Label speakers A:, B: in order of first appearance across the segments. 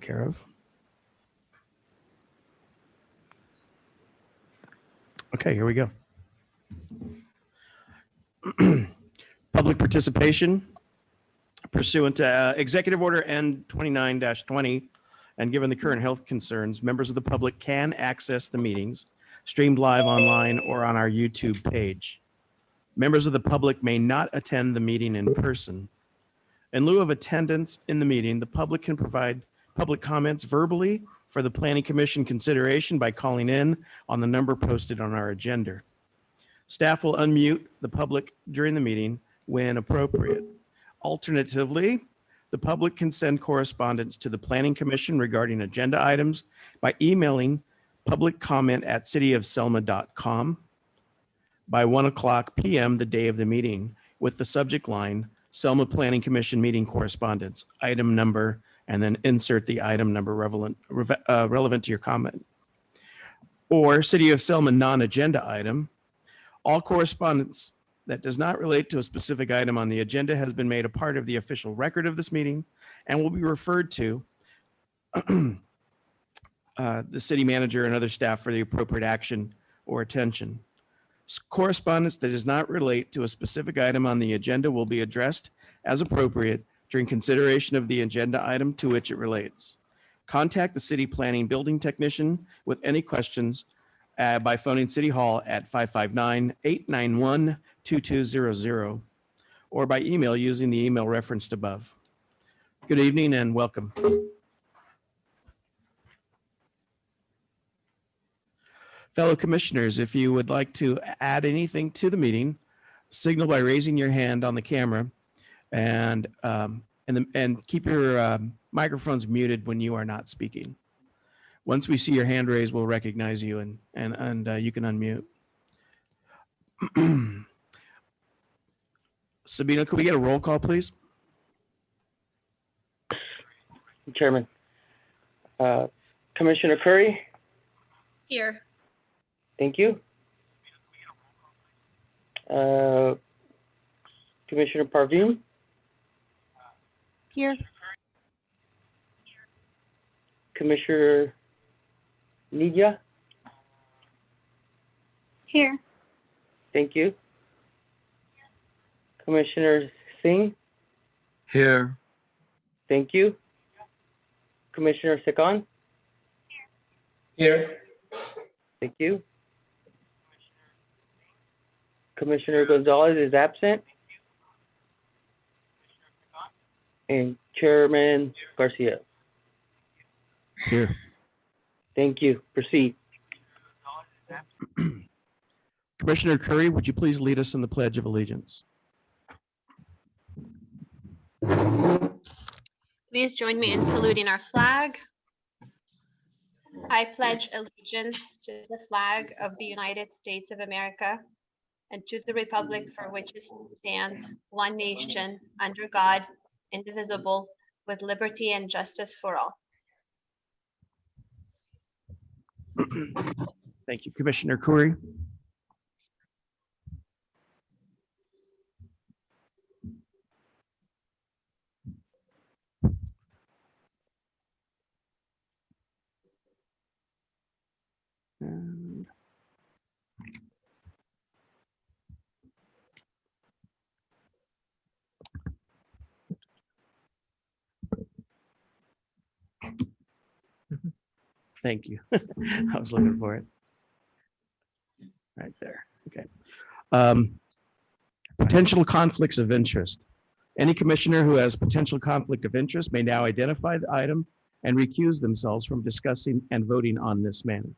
A: care of. Okay, here we go. Public participation pursuant to Executive Order N29-20, and given the current health concerns, members of the public can access the meetings streamed live online or on our YouTube page. Members of the public may not attend the meeting in person. In lieu of attendance in the meeting, the public can provide public comments verbally for the Planning Commission consideration by calling in on the number posted on our agenda. Staff will unmute the public during the meeting when appropriate. Alternatively, the public can send correspondence to the Planning Commission regarding agenda items by emailing publiccomment@cityofselma.com by 1:00 p.m. the day of the meeting with the subject line, Selma Planning Commission meeting correspondence, item number, and then insert the item number relevant to your comment. Or City of Selma non-agenda item. All correspondence that does not relate to a specific item on the agenda has been made a part of the official record of this meeting and will be referred to the city manager and other staff for the appropriate action or attention. Correspondence that does not relate to a specific item on the agenda will be addressed as appropriate during consideration of the agenda item to which it relates. Contact the city planning building technician with any questions by phoning City Hall at 559-891-2200 or by email using the email referenced above. Good evening and welcome. Fellow commissioners, if you would like to add anything to the meeting, signal by raising your hand on the camera and keep your microphones muted when you are not speaking. Once we see your hand raised, we'll recognize you and you can unmute. Sabina, could we get a roll call, please?
B: Chairman. Commissioner Curry?
C: Here.
B: Thank you. Commissioner Parveen?
C: Here.
B: Commissioner Nidia?
C: Here.
B: Thank you. Commissioner Singh?
D: Here.
B: Thank you. Commissioner Sekan?
D: Here.
B: Thank you. Commissioner Gonzalez is absent. And Chairman Garcia.
A: Here.
B: Thank you. Proceed.
A: Commissioner Curry, would you please lead us in the Pledge of Allegiance?
C: Please join me in saluting our flag. I pledge allegiance to the flag of the United States of America and to the republic for which it stands, one nation, under God, indivisible, with liberty and justice for all.
A: Thank you, Commissioner Curry. And thank you. I was looking for it. Right there. Okay. Potential conflicts of interest. Any commissioner who has potential conflict of interest may now identify the item and recuse themselves from discussing and voting on this matter.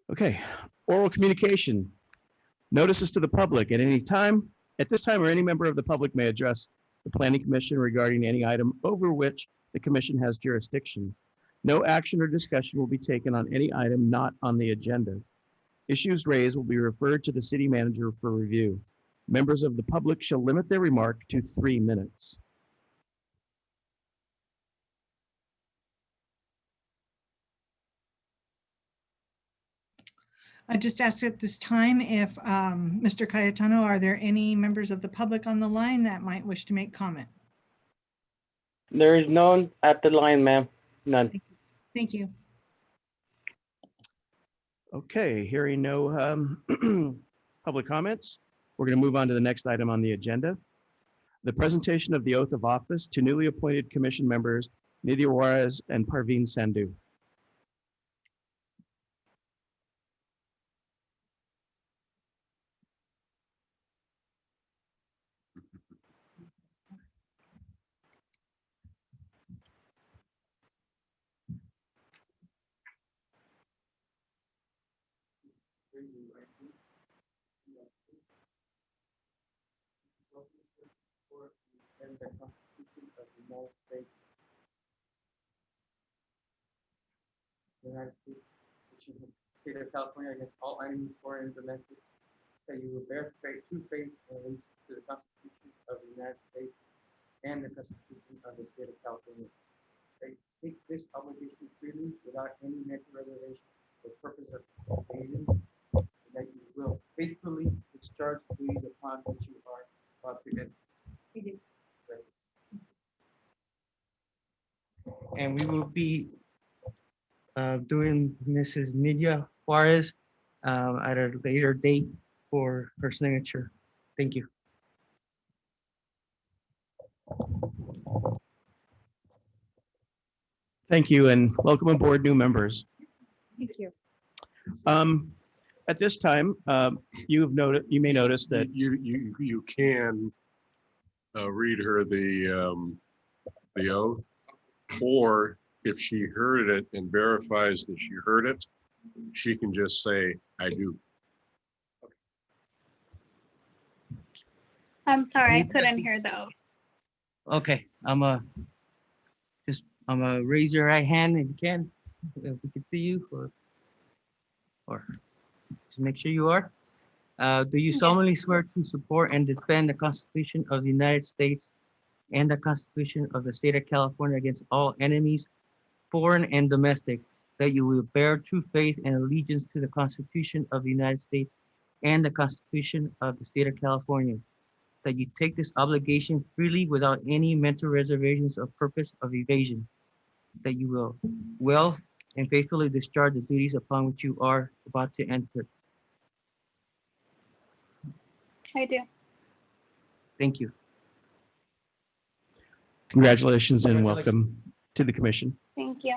A: Okay, oral communication. Notices to the public at any time. At this time, or any member of the public may address the Planning Commission regarding any item over which the commission has jurisdiction. No action or discussion will be taken on any item not on the agenda. Issues raised will be referred to the city manager for review. Members of the public shall limit their remark to 3 minutes.
E: I just ask at this time if, Mr. Cayetano, are there any members of the public on the line that might wish to make comment?
B: There is none at the line, ma'am. None.
E: Thank you.
A: Okay, hearing no public comments, we're going to move on to the next item on the agenda. The presentation of the oath of office to newly appointed commission members, Nidia Juarez and Parveen Sandhu.
B: And the Constitution of the United States. United States, which is the state of California against all enemies, foreign and domestic, that you will bear true faith and allegiance to the Constitution of the United States and the Constitution of the state of California. That you take this obligation freely without any mental reservation or purpose of evasion, and that you will faithfully discharge the duties upon which you are about to enter. And we will be doing Mrs. Nidia Juarez at a later date for her signature. Thank you.
A: Thank you and welcome aboard, new members.
E: Thank you.
A: At this time, you may notice that
F: You can read her the oath, or if she heard it and verifies that she heard it, she can just say, I do.
G: I'm sorry, I couldn't hear those.
B: Okay, I'm a raise your right hand if you can, if we can see you, or just make sure you are. Do you solemnly swear to support and defend the Constitution of the United States and the Constitution of the state of California against all enemies, foreign and domestic, that you will bear true faith and allegiance to the Constitution of the United States and the Constitution of the state of California, that you take this obligation freely without any mental reservations or purpose of evasion, that you will well and faithfully discharge the duties upon which you are about to enter?
G: I do.
B: Thank you.
A: congratulations and welcome to the commission.
G: Thank you.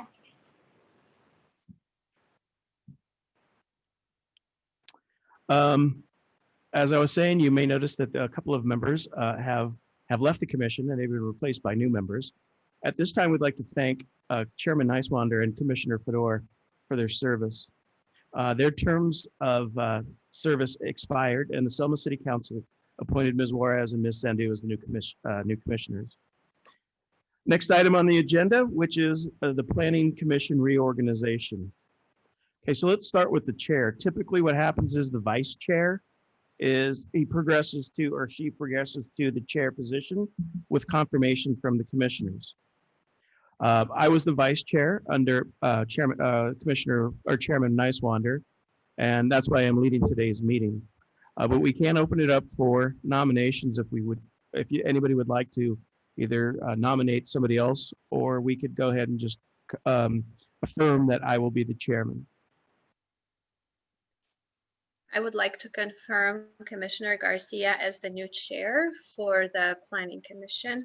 A: As I was saying, you may notice that a couple of members have left the commission and they've been replaced by new members. At this time, we'd like to thank Chairman Nicewander and Commissioner Fedor for their service. Their terms of service expired and the Selma City Council appointed Ms. Juarez and Ms. Sandhu as the new commissioners. Next item on the agenda, which is the Planning Commission reorganization. Okay, so let's start with the chair. Typically what happens is the vice chair he progresses to, or she progresses to the chair position with confirmation from the commissioners. I was the vice chair under Chairman Nicewander, and that's why I'm leading today's meeting. But we can open it up for nominations if anybody would like to either nominate somebody else, or we could go ahead and just affirm that I will be the chairman.
C: I would like to confirm Commissioner Garcia as the new chair for the Planning Commission.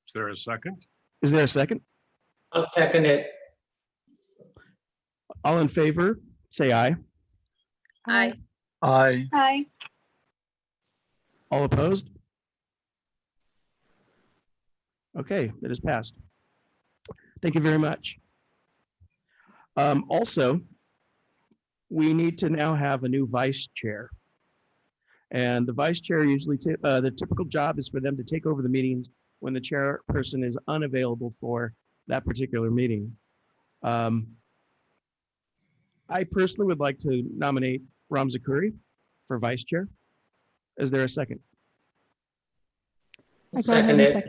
F: Is there a second?
A: Is there a second?
B: I'll second it.
A: All in favor, say aye.
C: Aye.
D: Aye.
G: Hi.
A: All opposed? Okay, that is passed. Thank you very much. Also, we need to now have a new vice chair. And the vice chair usually, the typical job is for them to take over the meetings when the chairperson is unavailable for that particular meeting. I personally would like to nominate Ram Zakuri for vice chair. Is there a second?
G: Second it.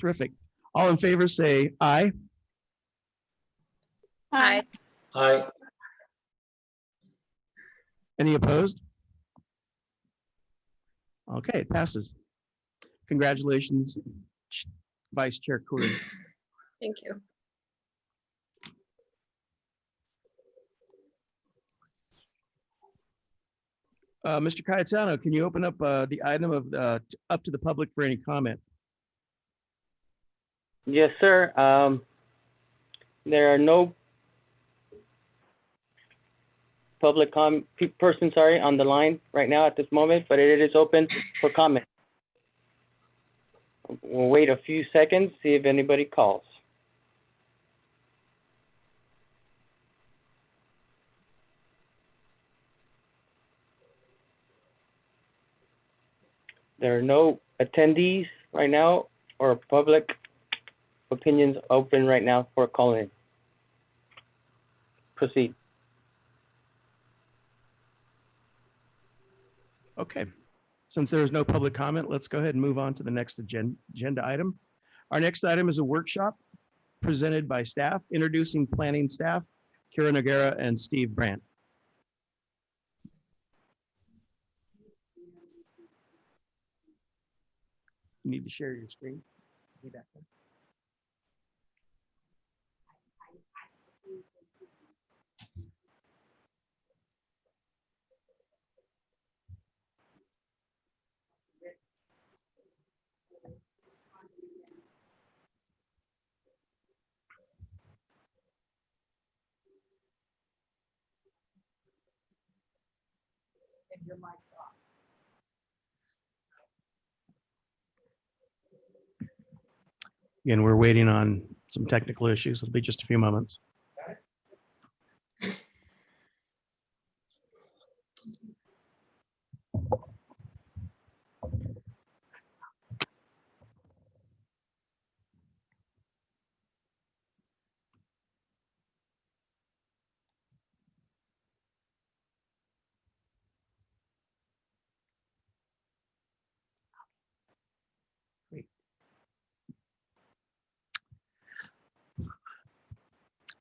A: Terrific. All in favor say aye.
C: Aye.
H: Aye.
A: Any opposed? Okay, it passes. Congratulations, Vice Chair Khoury.
C: Thank you.
A: Mr. Cayetano, can you open up the item of up to the public for any comment?
B: Yes, sir. There are no public person, on the line right now at this moment, but it is open for comment. We'll wait a few seconds, see if anybody calls. There are no attendees right now or public opinions open right now for calling. Proceed.
A: Okay. Since there is no public comment, let's go ahead and move on to the next agenda item. Our next item is a workshop presented by staff, introducing planning staff, Kira Noguera and Steve Brandt. You need to share your screen. Way back there. Again, we're waiting on some technical issues. It'll be just a few moments.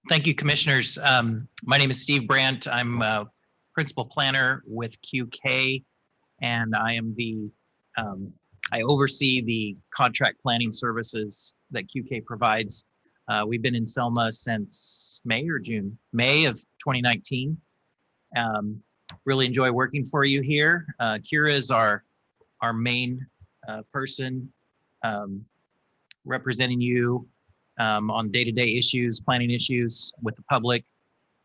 I: Thank you, Commissioners. My name is Steve Brandt. I'm a Principal Planner with QK, and I am I oversee the contract planning services that QK provides. We've been in Selma since May or June, May of 2019. Really enjoy working for you here. Kira is our main person representing you on day-to-day issues, planning issues with the public,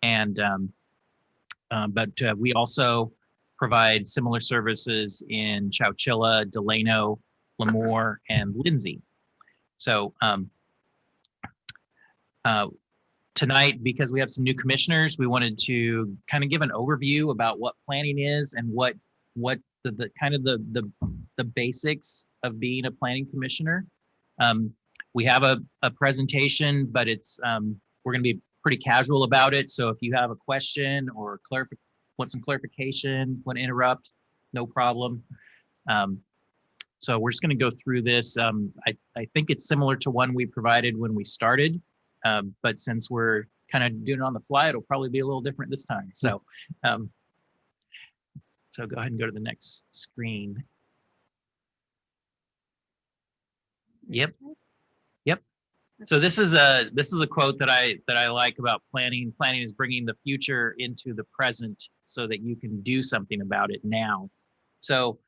I: and but we also provide similar services in Chowchilla, Delano, Lemoore, and Lindsay. So tonight, because we have some new commissioners, we wanted to kind of give an overview about what planning is and what the kind of the basics of being a planning commissioner. We have a presentation, but it's we're going to be pretty casual about it. So if you have a question or want some clarification, want to interrupt, no problem. So we're just going to go through this. I think it's similar to one we provided when we started, but since we're kind of doing it on the fly, it'll probably be a little different this time. So, so go ahead and go to the next screen. Yep. So this is a quote that I like about planning. Planning is bringing the future into the present so that you can do something about it now. So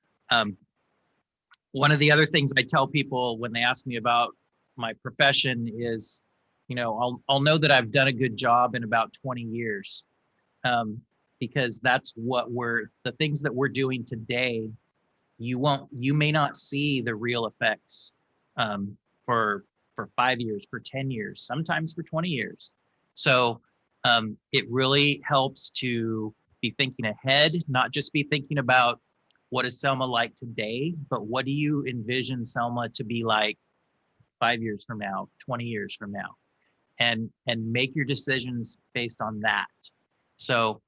I: one of the other things I tell people when they ask me about my profession is, you know, I'll know that I've done a good job in about 20 years, because that's what the things that we're doing today. You may not see the real effects for 5 years, for 10 years, sometimes for 20 years. So it really helps to be thinking ahead, not just be thinking about what is Selma like today, but what do you envision Selma to be like 5 years from now, 20 years from now, and make your decisions based on that. So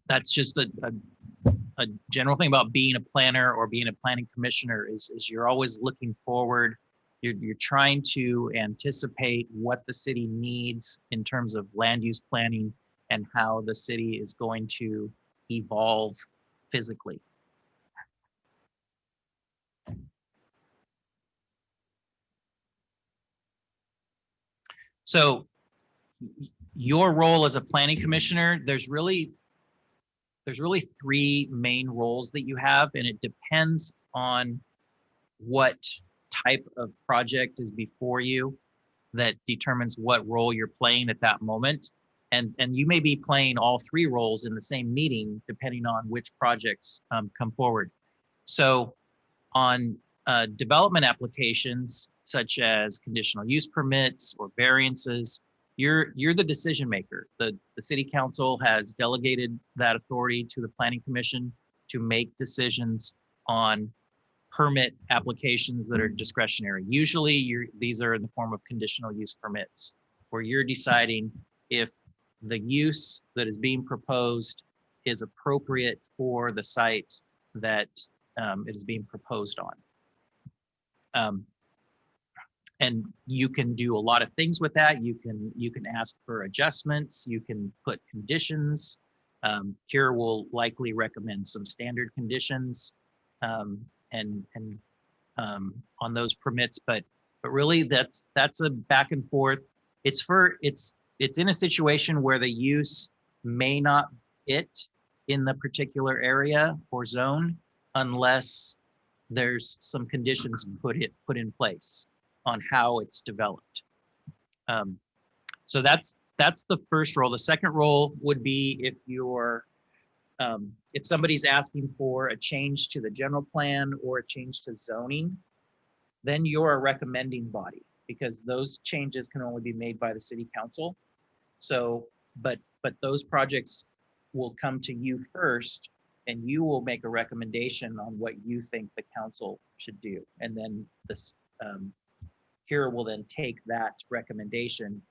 I: that's just a general thing about being a planner or being a planning commissioner is you're always looking forward You're trying to anticipate what the city needs in terms of land use planning and how the city is going to evolve physically. So your role as a planning commissioner, there's really three main roles that you have, and it depends on what type of project is before you that determines what role you're playing at that moment. And you may be playing all three roles in the same meeting, depending on which projects come forward. So on development applications, such as conditional use permits or variances, you're the decision maker. The city council has delegated that authority to the planning commission to make decisions on permit applications that are discretionary. Usually these are in the form of conditional use permits, where you're deciding if the use that is being proposed is appropriate for the site that it is being proposed on. And you can do a lot of things with that. You can ask for adjustments. You can put conditions. CURE will likely recommend some standard conditions and on those permits, but really that's a back and forth. It's in a situation where the use may not fit in the particular area or zone unless there's some conditions put in place on how it's developed. So that's the first role. The second role would be if somebody's asking for a change to the general plan or a change to zoning, then you're a recommending body, because those changes can only be made by the city council. So, but those projects will come to you first, and you will make a recommendation on what you think the council should do. And then this CURE will then take that recommendation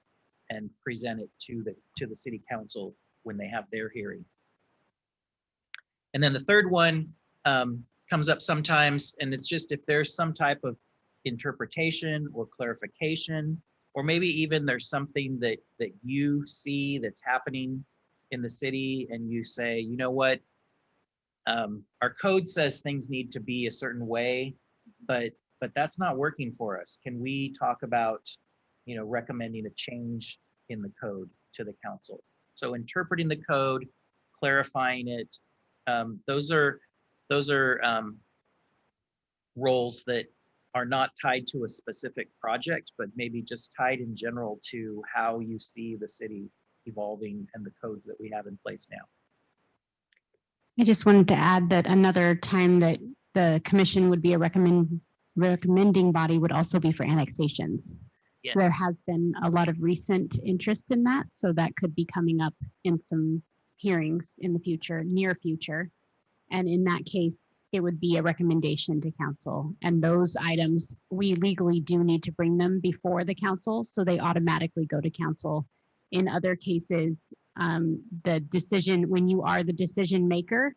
I: and present it to the city council when they have their hearing. And then the third one comes up sometimes, and it's just if there's some type of interpretation or clarification, or maybe even there's something that you see that's happening in the city, and you say, you know what, our code says things need to be a certain way, but that's not working for us. Can we talk about, recommending a change in the code to the council? So interpreting the code, clarifying it, those are roles that are not tied to a specific project, but maybe just tied in general to how you see the city evolving and the codes that we have in place now.
H: I just wanted to add that another time that the commission would be a recommending body would also be for annexations.
I: Yes.
H: So there has been a lot of recent interest in that, so that could be coming up in some hearings in the future, near future. And in that case, it would be a recommendation to council. And those items, we legally do need to bring them before the council, so they automatically go to council. In other cases, the decision, when you are the decision maker,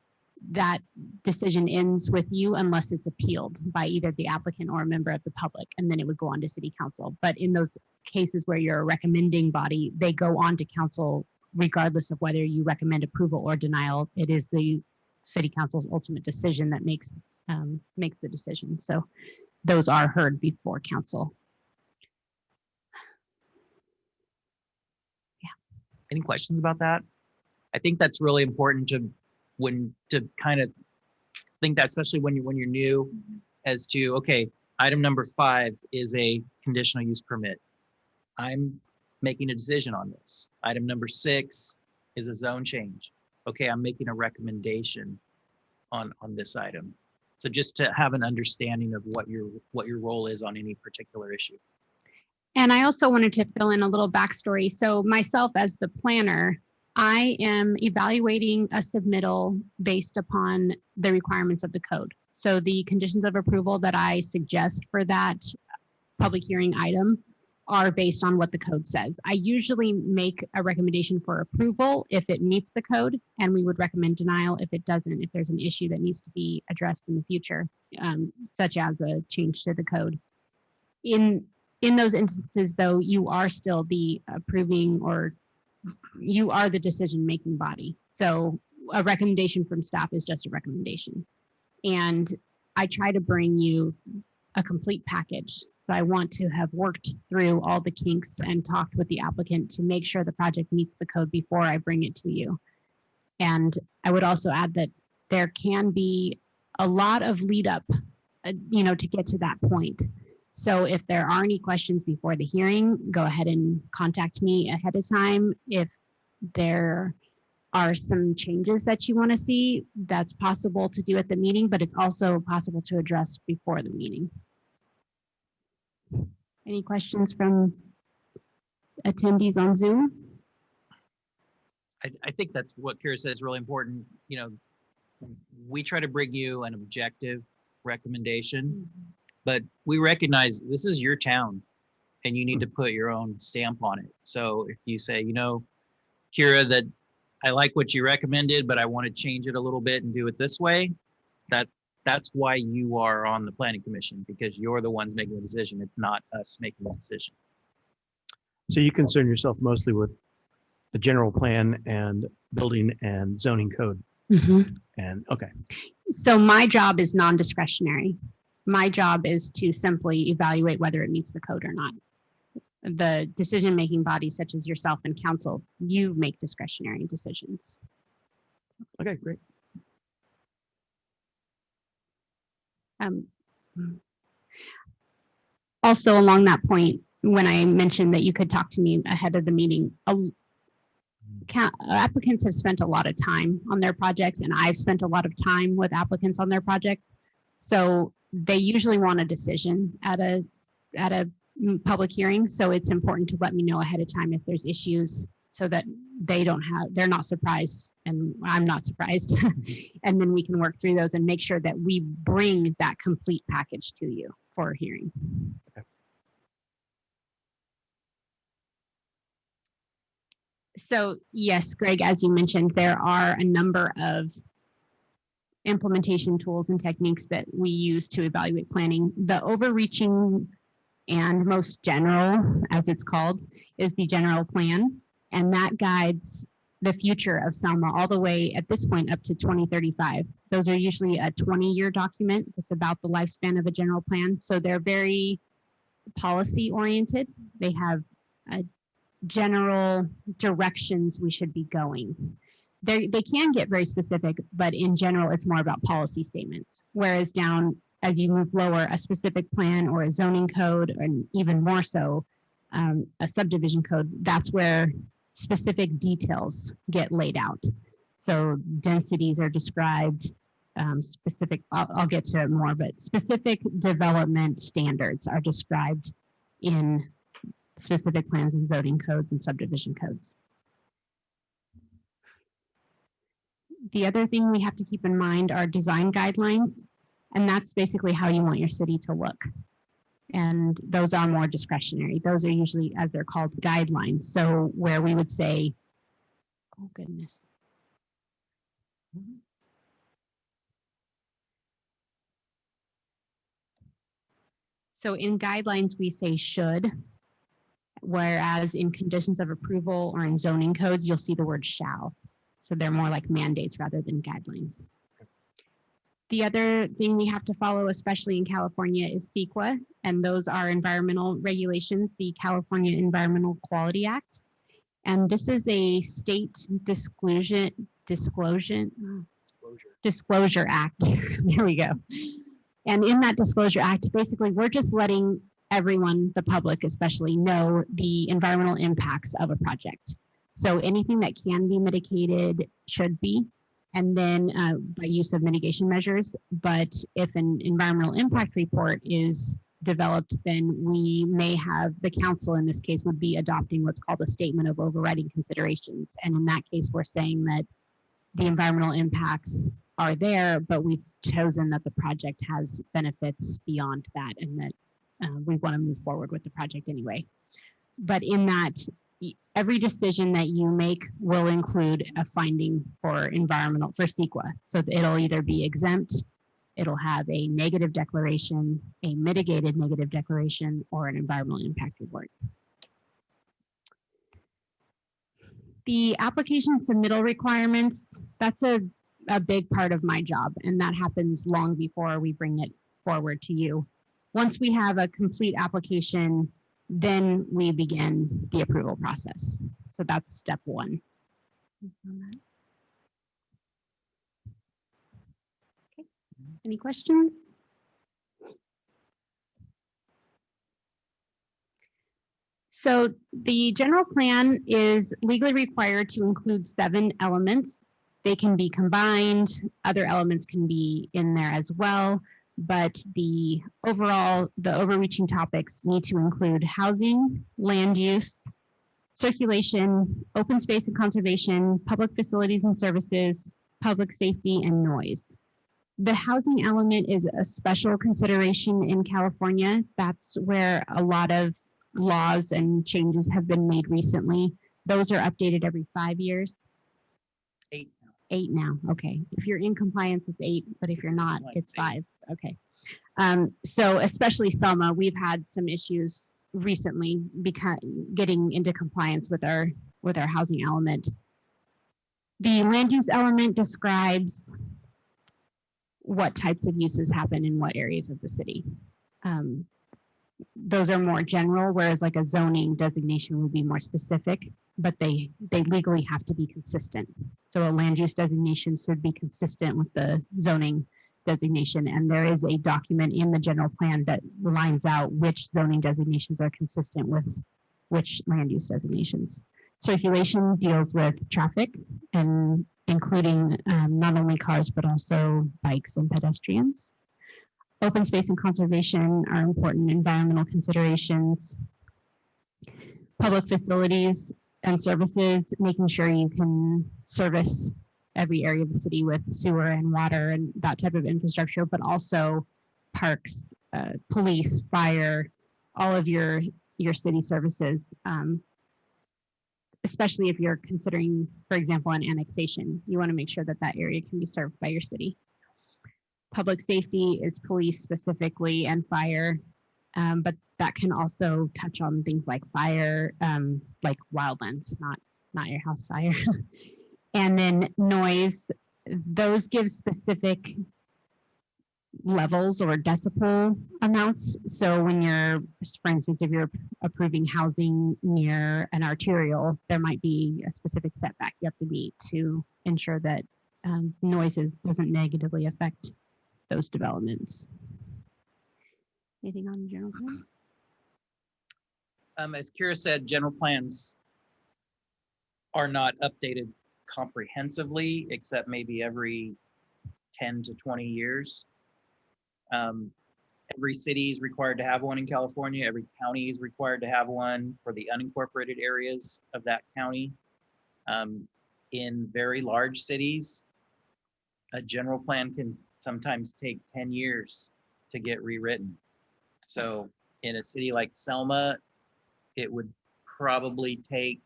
H: that decision ends with you unless it's appealed by either the applicant or a member of the public, and then it would go on to city council. But in those cases where you're a recommending body, they go on to council regardless of whether you recommend approval or denial. It is the city council's ultimate decision that makes the decision. So those are heard before council.
I: Any questions about that? I think that's really important to kind of think that, especially when you're new, as to, okay, item number 5 is a conditional use permit. I'm making a decision on this. Item number 6 is a zone change. Okay, I'm making a recommendation on this item. So just to have an understanding of what your role is on any particular issue.
H: And I also wanted to fill in a little backstory. So myself as the planner, I am evaluating a submittal based upon the requirements of the code. So the conditions of approval that I suggest for that public hearing item are based on what the code says. I usually make a recommendation for approval if it meets the code, and we would recommend denial if it doesn't, if there's an issue that needs to be addressed in the future, such as a change to the code. In those instances, though, you are still the approving, or you are the decision-making body. So a recommendation from staff is just a recommendation. And I try to bring you a complete package. So I want to have worked through all the kinks and talked with the applicant to make sure the project meets the code before I bring it to you. And I would also add that there can be a lot of lead up, to get to that point. So if there are any questions before the hearing, go ahead and contact me ahead of time. If there are some changes that you want to see, that's possible to do at the meeting, but it's also possible to address before the meeting. Any questions from attendees on Zoom?
I: I think that's what Kira said is really important. We try to bring you an objective recommendation, but we recognize this is your town and you need to put your own stamp on it. So if you say, Kira, that I like what you recommended, but I want to change it a little bit and do it this way, that's why you are on the planning commission, because you're the ones making the decision. It's not us making the decision.
A: So you concern yourself mostly with the general plan and building and zoning code. And okay.
H: So my job is non-discretionary. My job is to simply evaluate whether it meets the code or not. The decision-making bodies such as yourself and council, you make discretionary decisions.
A: Okay, great.
H: Also along that point, when I mentioned that you could talk to me ahead of the meeting, applicants have spent a lot of time on their projects, and I've spent a lot of time with applicants on their projects. So they usually want a decision at a public hearing. So it's important to let me know ahead of time if there's issues, so that they're not surprised and I'm not surprised. And then we can work through those and make sure that we bring that complete package to you for a hearing.
A: Okay.
H: So yes, Greg, as you mentioned, there are a number of implementation tools and techniques that we use to evaluate planning. The overreaching and most general, as it's called, is the general plan. And that guides the future of Selma all the way at this point up to 2035. Those are usually a 20-year document. It's about the lifespan of a general plan. So they're very policy oriented. They have general directions we should be going. They can get very specific, but in general, it's more about policy statements. Whereas down, as you move lower, a specific plan or a zoning code, and even more so, a subdivision code, that's where specific details get laid out. So densities are described, specific, I'll get to it more, but specific development standards are described in specific plans and zoning codes and subdivision codes. The other thing we have to keep in mind are design guidelines, and that's basically how you want your city to look. And those are more discretionary. Those are usually, as they're called, guidelines. So where we would say, oh goodness. So in guidelines, we say should, whereas in conditions of approval or in zoning codes, you'll see the word shall. So they're more like mandates rather than guidelines. The other thing we have to follow, especially in California, is CEQA, and those are environmental regulations, the California Environmental Quality Act. And this is a state disclosure act. There we go. And in that disclosure act, basically, we're just letting everyone, the public especially, know the environmental impacts of a project. So anything that can be mitigated should be, and then by use of mitigation measures. But if an environmental impact report is developed, then we may have, the council in this case would be adopting what's called a statement of overriding considerations. And in that case, we're saying that the environmental impacts are there, but we've chosen that the project has benefits beyond that, and that we want to move forward with the project anyway. But in that, every decision that you make will include a finding for environmental, for CEQA. So it'll either be exempt It'll have a negative declaration, a mitigated negative declaration, or an environmental impact report. The application submittal requirements, that's a big part of my job, and that happens long before we bring it forward to you. Once we have a complete application, then we begin the approval process. So that's step one. Okay, any questions? So the general plan is legally required to include 7 elements. They can be combined, other elements can be in there as well, but the overreaching topics need to include housing, land use, circulation, open space and conservation, public facilities and services, public safety, and noise. The housing element is a special consideration in California. That's where a lot of laws and changes have been made recently. Those are updated every 5 years.
I: 8 now.
H: 8 now, okay. If you're in compliance, it's 8, but if you're not,
I: Like
H: it's
I: 8.
H: 5, okay. So especially Selma, we've had some issues recently because getting into compliance with our housing element. The land use element describes what types of uses happen in what areas of the city. Those are more general, whereas like a zoning designation would be more specific, but they legally have to be consistent. So a land use designation should be consistent with the zoning designation, and there is a document in the general plan that lines out which zoning designations are consistent with which land use designations. Circulation deals with traffic and including not only cars, but also bikes and pedestrians. Open space and conservation are important environmental considerations. Public facilities and services, making sure you can service every area of the city with sewer and water and that type of infrastructure, but also parks, police, fire, all of your city services, especially if you're considering, for example, an annexation. You want to make sure that that area can be served by your city. Public safety is police specifically and fire, but that can also touch on things like fire, like wildlands, not your house fire. And then noise, those give specific levels or decibel amounts. So when you're, for instance, if you're approving housing near an arterial, there might be a specific setback you have to meet to ensure that noises doesn't negatively affect those developments. Anything on the general plan?
I: As Kira said, general plans are not updated comprehensively, except maybe every 10 to 20 years. Every city is required to have one in California. Every county is required to have one for the unincorporated areas of that county. In very large cities, a general plan can sometimes take 10 years to get rewritten. So in a city like Selma, it would probably take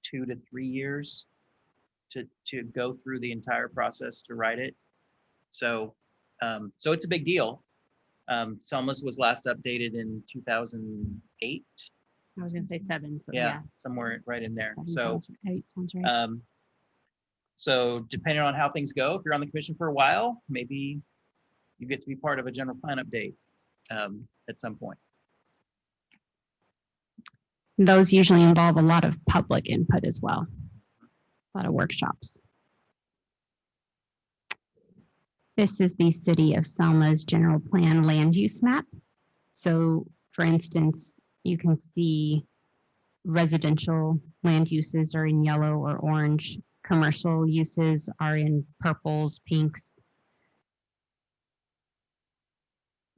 I: 2 to 3 years to go through the entire process to write it. So so it's a big deal. Selma's was last updated in 2008.
H: I was going to say 7. So
I: Yeah, somewhere right in there.
H: 7
I: So
H: sounds right. Sounds right.
I: so depending on how things go, if you're on the commission for a while, maybe you get to be part of a general plan update at some point.
H: Those usually involve a lot of public input as well, a lot of workshops. This is the City of Selma's general plan land use map. So for instance, you can see residential land uses are in yellow or orange. Commercial uses are in purples, pinks.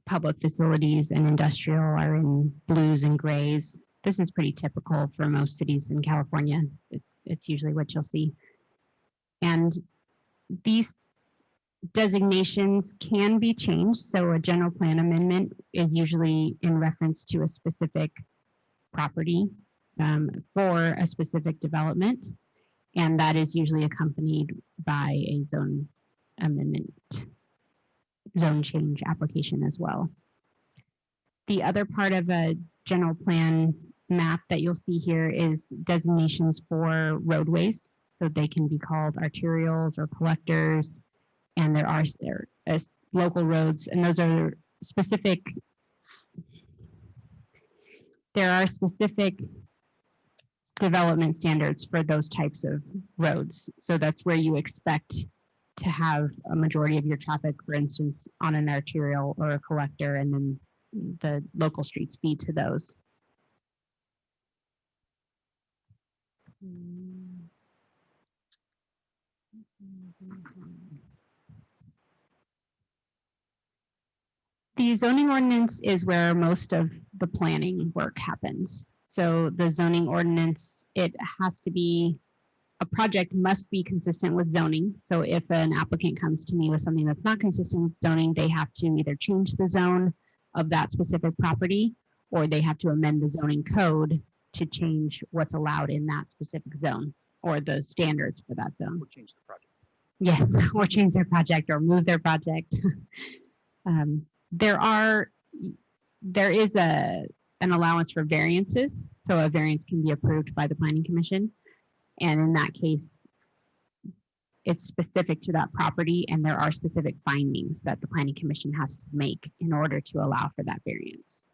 H: Public facilities and industrial are in blues and grays. This is pretty typical for most cities in California. It's usually what you'll see. And these designations can be changed. So a general plan amendment is usually in reference to a specific property for a specific development. And that is usually accompanied by a zone amendment zone change application as well. The other part of a general plan map that you'll see here is designations for roadways. So they can be called arterials or collectors, and there are local roads, and those are specific. There are specific development standards for those types of roads. So that's where you expect to have a majority of your traffic, for instance, on an arterial or a collector, and then the local streets feed to those. The zoning ordinance is where most of the planning work happens. So the zoning ordinance, it has to be, a project must be consistent with zoning. So if an applicant comes to me with something that's not consistent with zoning, they have to either change the zone of that specific property, or they have to amend the zoning code to change what's allowed in that specific zone or the standards for that zone.
I: Or change the project.
H: Yes, or change their project or move their project. There is an allowance for variances. So a variance can be approved by the Planning Commission. And in that case, it's specific to that property, and there are specific findings that the Planning Commission has to make in order to allow for that variance.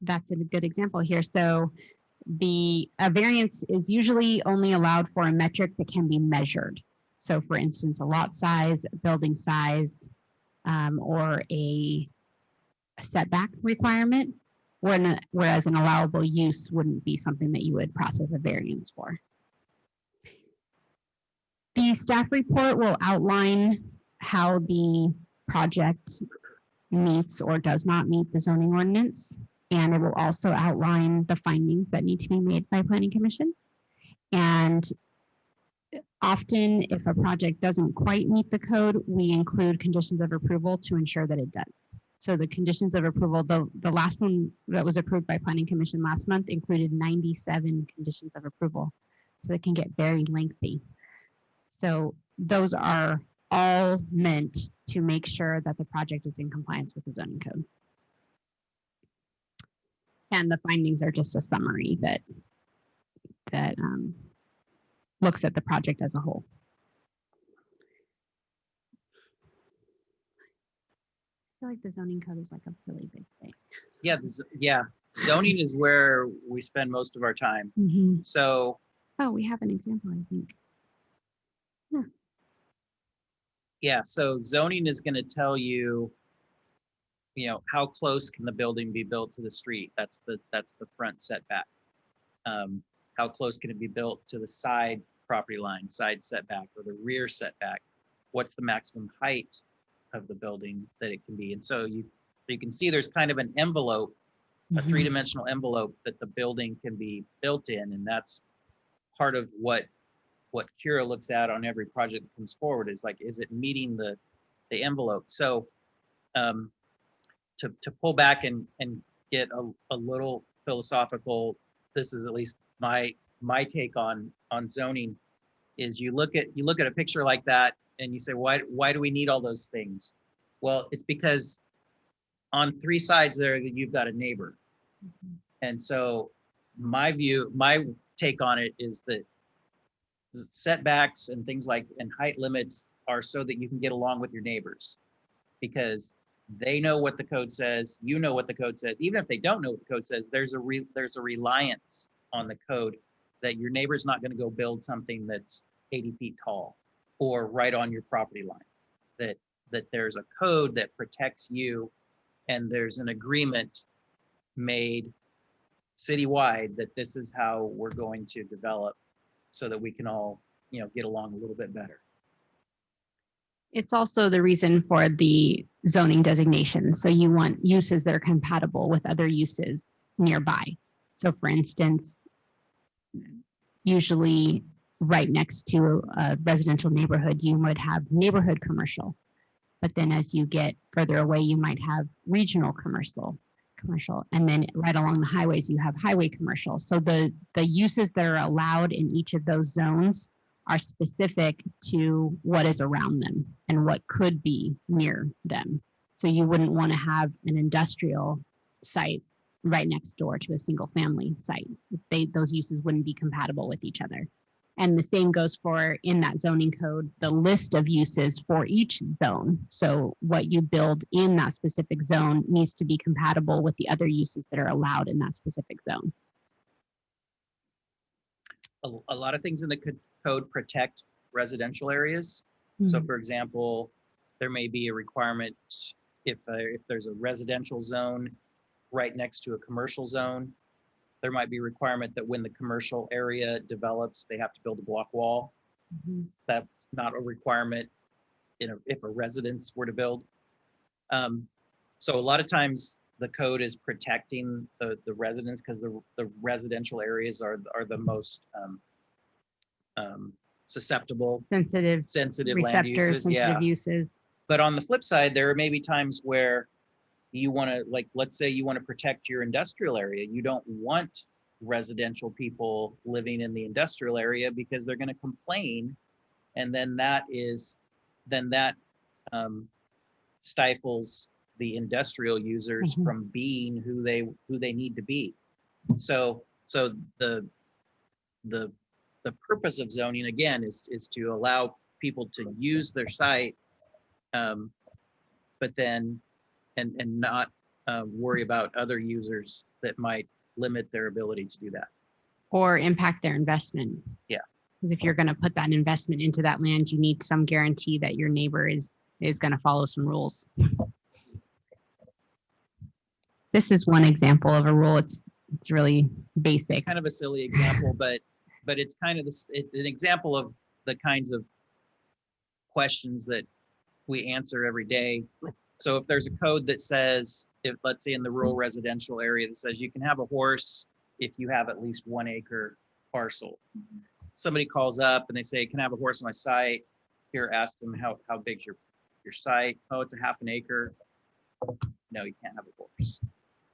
H: That's a good example here. So a variance is usually only allowed for a metric that can be measured. So for instance, a lot size, building size, or a setback requirement, whereas an allowable use wouldn't be something that you would process a variance for. The staff report will outline how the project meets or does not meet the zoning ordinance, and it will also outline the findings that need to be made by Planning Commission. And often, if a project doesn't quite meet the code, we include conditions of approval to ensure that it does. So the conditions of approval, the last one that was approved by Planning Commission last month included 97 conditions of approval. So it can get very lengthy. So those are all meant to make sure that the project is in compliance with the zoning code. And the findings are just a summary that looks at the project as a whole. I feel like the zoning code is like a really big thing.
I: Yeah, yeah. Zoning is where we spend most of our time.
H: Mm-hmm.
I: So,
H: oh, we have an example, I think. Yeah.
I: Yeah, so zoning is going to tell you, how close can the building be built to the street? That's the front setback. How close can it be built to the side property line, side setback, or the rear setback? What's the maximum height of the building that it can be? And so you can see there's kind of an envelope, a three-dimensional envelope that the building can be built in, and that's part of what Kira looks at on every project that comes forward is like, is it meeting the envelope? So to pull back and get a little philosophical, this is at least my take on zoning, is you look at a picture like that and you say, why do we need all those things? Well, it's because on three sides there you've got a neighbor. And so my take on it is that setbacks and things like and height limits are so that you can get along with your neighbors, because they know what the code says, you know what the code says. Even if they don't know what the code says, there's a reliance on the code that your neighbor's not going to go build something that's 80 feet tall or right on your property line. That there's a code that protects you, and there's an agreement made citywide that this is how we're going to develop so that we can all, get along a little bit better.
H: It's also the reason for the zoning designation. So you want uses that are compatible with other uses nearby. So for instance, usually right next to a residential neighborhood, you would have neighborhood commercial. But then as you get further away, you might have regional commercial. And then right along the highways, you have highway commercial. So the uses that are allowed in each of those zones are specific to what is around them and what could be near them. So you wouldn't want to have an industrial site right next door to a single family site. Those uses wouldn't be compatible with each other. And the same goes for, in that zoning code, the list of uses for each zone. So what you build in that specific zone needs to be compatible with the other uses that are allowed in that specific zone.
I: A lot of things in the code protect residential areas. So for example, there may be a requirement if there's a residential zone right next to a commercial zone, there might be a requirement that when the commercial area develops, they have to build a block wall. That's not a requirement if a residence were to build. So a lot of times the code is protecting the residents because the residential areas are the most susceptible,
H: Sensitive
I: land
H: receptors,
I: uses.
H: sensitive uses.
I: But on the flip side, there may be times where you want to, like, let's say you want to protect your industrial area. You don't want residential people living in the industrial area because they're going to complain. And then that stifles the industrial users from being who they need to be. So the purpose of zoning, again, is to allow people to use their site, but then and not worry about other users that might limit their ability to do that.
H: Or impact their investment.
I: Yeah.
H: Because if you're going to put that investment into that land, you need some guarantee that your neighbor is going to follow some rules. This is one example of a rule. It's really basic.
I: It's kind of a silly example, but it's kind of it's an example of the kinds of questions that we answer every day. So if there's a code that says, if let's say in the rural residential area that says you can have a horse if you have at least 1 acre parcel. Somebody calls up and they say, can I have a horse on my site? Here, ask them how big's your site? Oh, it's a ½ an acre. No, you can't have a horse.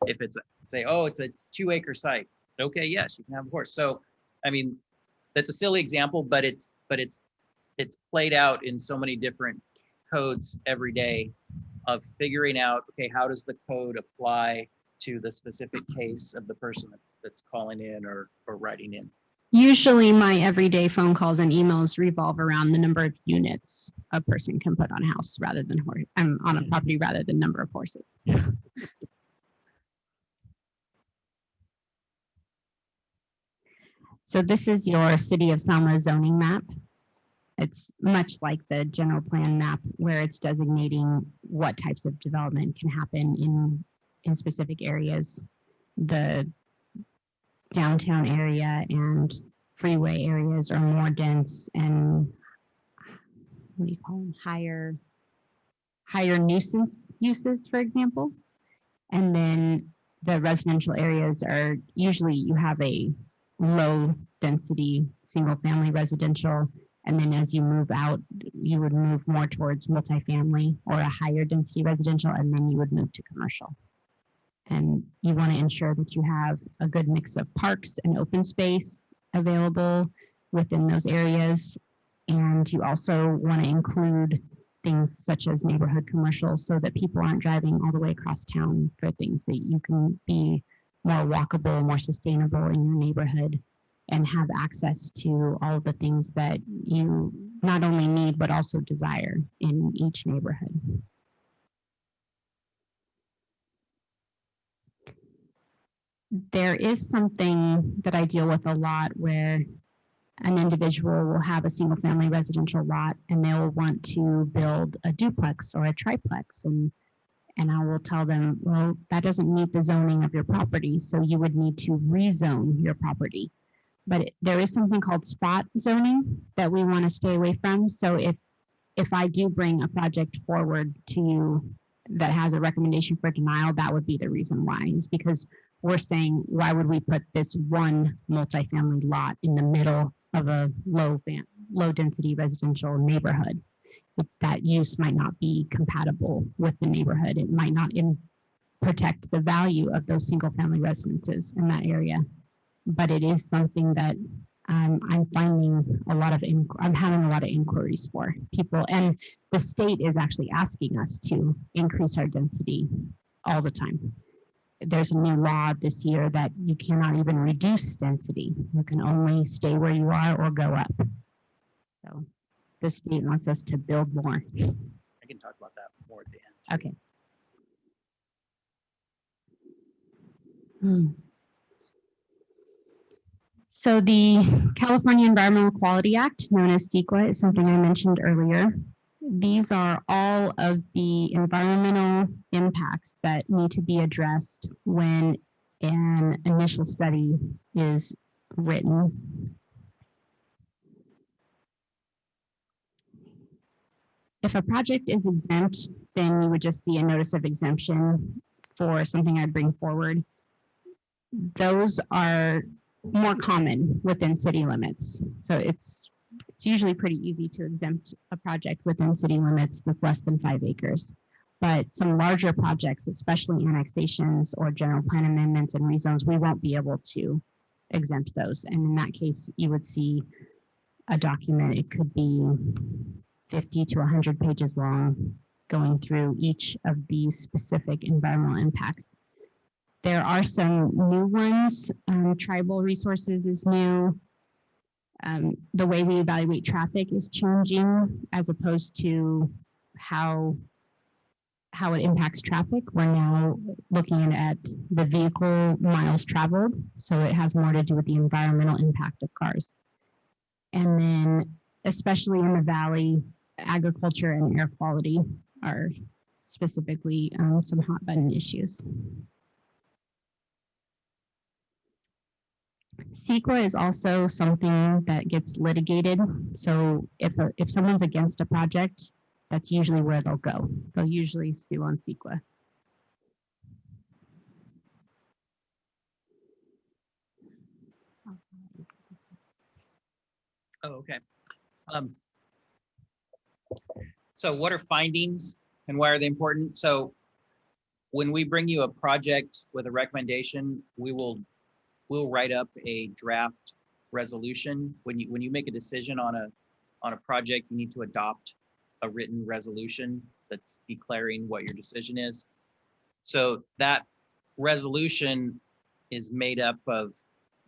I: If it's say, oh, it's a 2 acre site. Okay, yes, you can have a horse. So, I mean, that's a silly example, but it's played out in so many different codes every day of figuring out, okay, how does the code apply to the specific case of the person that's calling in or writing in.
H: Usually my everyday phone calls and emails revolve around the number of units a person can put on a house rather than on a property rather than number of horses. So this is your City of Selma zoning map. It's much like the general plan map where it's designating what types of development can happen in specific areas. The downtown area and freeway areas are more dense and what do you call them? Higher nuisance uses, for example. And then the residential areas are usually you have a low density single family residential. And then as you move out, you would move more towards multifamily or a higher density residential, and then you would move to commercial. And you want to ensure that you have a good mix of parks and open space available within those areas. And you also want to include things such as neighborhood commercials so that people aren't driving all the way across town for things, that you can be more walkable, more sustainable in your neighborhood and have access to all of the things that you not only need, but also desire in each neighborhood. There is something that I deal with a lot where an individual will have a single family residential lot and they'll want to build a duplex or a triplex. And I will tell them, well, that doesn't meet the zoning of your property. So you would need to rezone your property. But there is something called spot zoning that we want to stay away from. So if I do bring a project forward to you that has a recommendation for denial, that would be the reason why, is because we're saying, why would we put this one multifamily lot in the middle of a low density residential neighborhood? That use might not be compatible with the neighborhood. It might not protect the value of those single family residences in that area. But it is something that I'm finding a lot of, I'm having a lot of inquiries for people. And the state is actually asking us to increase our density all the time. There's a new law this year that you cannot even reduce density. You can only stay where you are or go up. So the state wants us to build more.
I: I can talk about that more at the end.
H: Okay. So the California Environmental Quality Act, known as CEQA, is something I mentioned earlier. These are all of the environmental impacts that need to be addressed when an initial study is written. If a project is exempt, then you would just see a notice of exemption for something I'd bring forward. Those are more common within city limits. So it's usually pretty easy to exempt a project within city limits that's less than 5 acres. But some larger projects, especially annexations or general plan amendments and rezones, we won't be able to exempt those. And in that case, you would see a document. It could be 50 to 100 pages long, going through each of these specific environmental impacts. There are some new ones. Tribal resources is new. The way we evaluate traffic is changing as opposed to how it impacts traffic. We're now looking at the vehicle miles traveled. So it has more to do with the environmental impact of cars. And then, especially in the valley, agriculture and air quality are specifically some hot button issues. CEQA is also something that gets litigated. So if someone's against a project, that's usually where they'll go. They'll usually sue on CEQA.
I: Oh, okay. So what are findings and why are they important? So when we bring you a project with a recommendation, we'll write up a draft resolution. When you make a decision on a project, you need to adopt a written resolution that's declaring what your decision is. So that resolution is made up of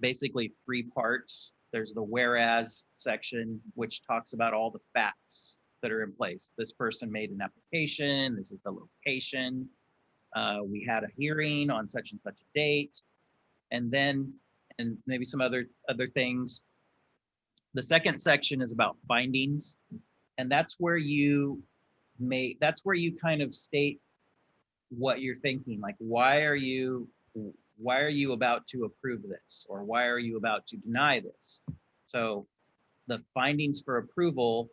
I: basically 3 parts. There's the whereas section, which talks about all the facts that are in place. This person made an application. This is the location. We had a hearing on such and such a date. And then, and maybe some other things. The second section is about findings. And that's where you kind of state what you're thinking. Like, why are you about to approve this? Or why are you about to deny this? So the findings for approval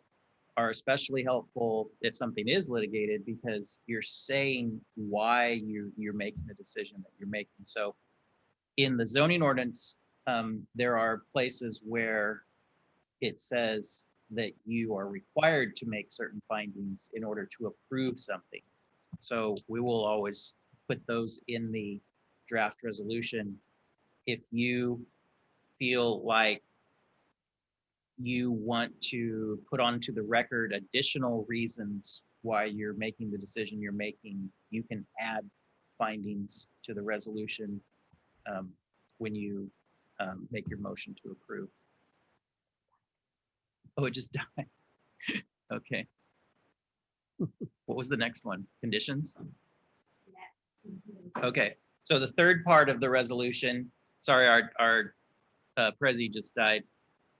I: are especially helpful if something is litigated, because you're saying why you're making the decision that you're making. So in the zoning ordinance, there are places where it says that you are required to make certain findings in order to approve something. So we will always put those in the draft resolution. If you feel like you want to put onto the record additional reasons why you're making the decision you're making, you can add findings to the resolution when you make your motion to approve. Oh, it just died. Okay. What was the next one? Conditions? Okay. So the third part of the resolution, sorry, our Prezi just died,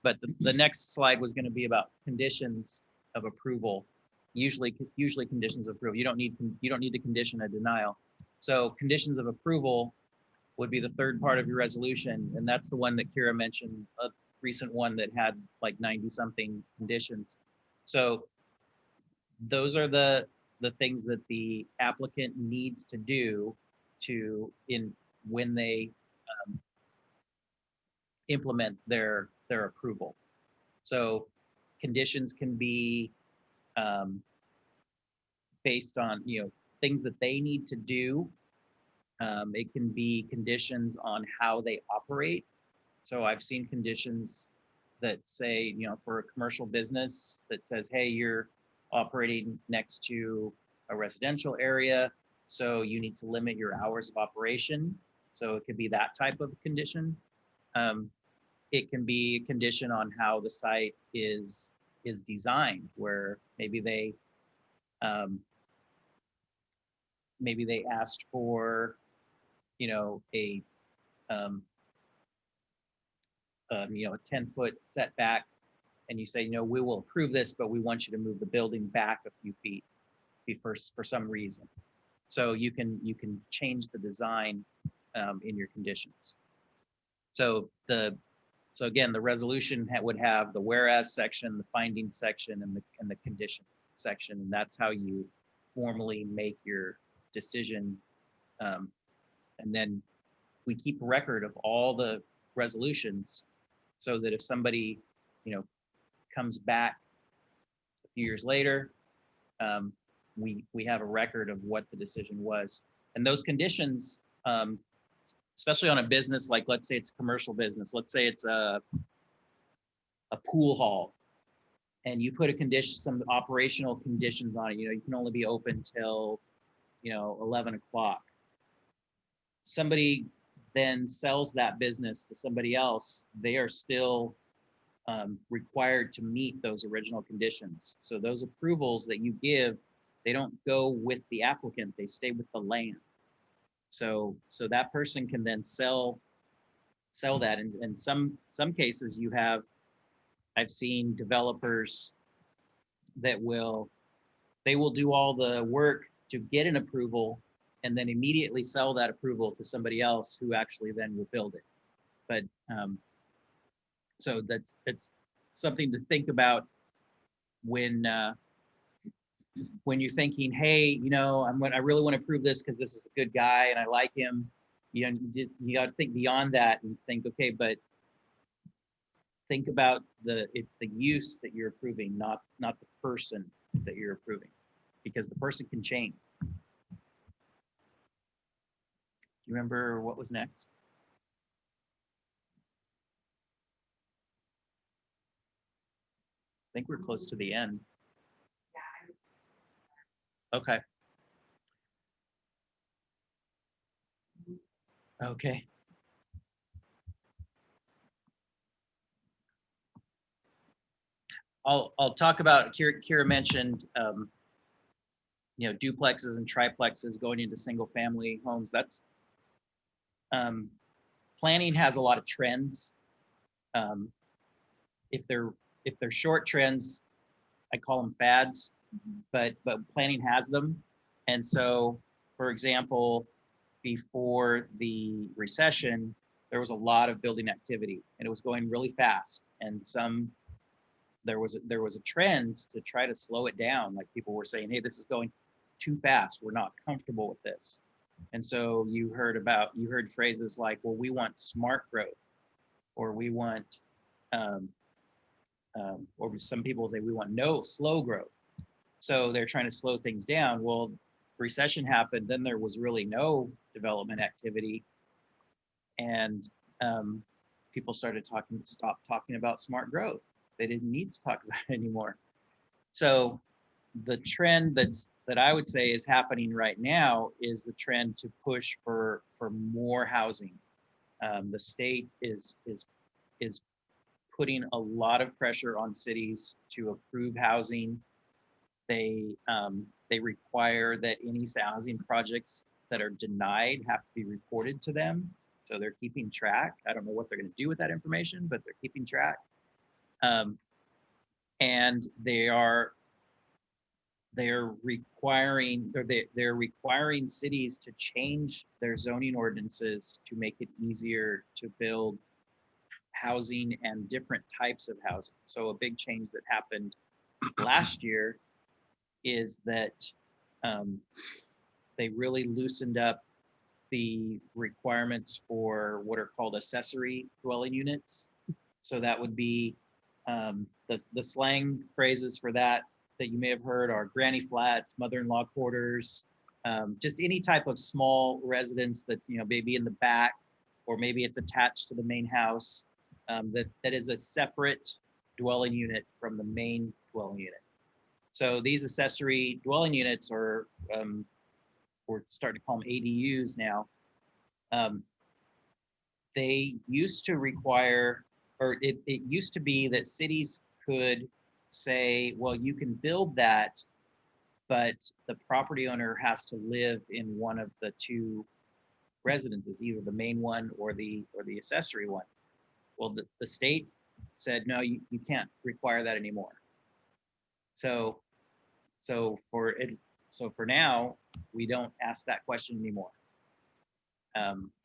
I: but the next slide was going to be about conditions of approval. Usually conditions of approval. You don't need to condition a denial. So conditions of approval would be the third part of your resolution, and that's the one that Kira mentioned, a recent one that had like 90 something conditions. So those are the things that the applicant needs to do when they implement their approval. So conditions can be based on things that they need to do. It can be conditions on how they operate. So I've seen conditions that say, you know, for a commercial business that says, hey, you're operating next to a residential area, so you need to limit your hours of operation. So it could be that type of condition. It can be a condition on how the site is designed, where maybe they asked for, you know, a 10-foot setback, and you say, no, we will approve this, but we want you to move the building back a few feet for some reason. So you can change the design in your conditions. So again, the resolution would have the whereas section, the findings section, and the conditions section, and that's how you formally make your decision. And then we keep a record of all the resolutions, so that if somebody, you know, comes back a few years later, we have a record of what the decision was. And those conditions, especially on a business, like let's say it's a commercial business, let's say it's a pool hall, and you put a condition, some operational conditions on it, you know, you can only be open till, you know, 11 o'clock. Somebody then sells that business to somebody else, they are still required to meet those original conditions. So those approvals that you give, they don't go with the applicant, they stay with the land. So that person can then sell that. And in some cases I've seen developers that they will do all the work to get an approval and then immediately sell that approval to somebody else who actually then will build it. But so that's something to think about when you're thinking, hey, you know, I really want to approve this because this is a good guy and I like him. You know, you got to think beyond that and think, okay, but think about it's the use that you're approving, not the person that you're approving, because the person can change. Do you remember what was next? I think we're close to the end. Okay. Okay. I'll talk about, Kira mentioned, you know, duplexes and triplexes going into single family homes. That's planning has a lot of trends. If they're short trends, I call them fads, but planning has them. And so, for example, before the recession, there was a lot of building activity and it was going really fast. And there was a trend to try to slow it down. Like people were saying, hey, this is going too fast. We're not comfortable with this. And so you heard phrases like, well, we want smart growth, or we want, or some people say we want no slow growth. So they're trying to slow things down. Well, recession happened, then there was really no development activity. And people stopped talking about smart growth. They didn't need to talk about it anymore. So the trend that I would say is happening right now is the trend to push for more housing. The state is putting a lot of pressure on cities to approve housing. They require that any housing projects that are denied have to be reported to them. So they're keeping track. I don't know what they're going to do with that information, but they're keeping track. And they're requiring cities to change their zoning ordinances to make it easier to build housing and different types of housing. So a big change that happened last year is that they really loosened up the requirements for what are called accessory dwelling units. So that would be the slang phrases for that you may have heard are granny flats, mother-in-law quarters, just any type of small residence that's, you know, maybe in the back, or maybe it's attached to the main house. that is a separate dwelling unit from the main dwelling unit. So these accessory dwelling units are, we're starting to call them ADUs now. They used to require, or it used to be that cities could say, well, you can build that, but the property owner has to live in one of the two residences, either the main one or the accessory one. Well, the state said, no, you can't require that anymore. So for now, we don't ask that question anymore.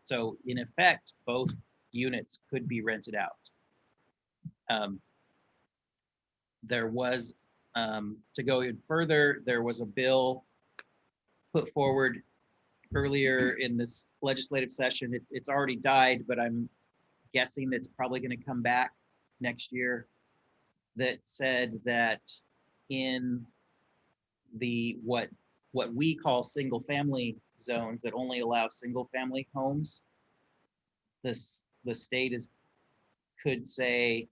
I: So in effect, both units could be rented out. There was, to go even further, there was a bill put forward earlier in this legislative session. It's already died, but I'm guessing it's probably going to come back next year, that said that in the what we call single family zones that only allow single family homes, the state could say,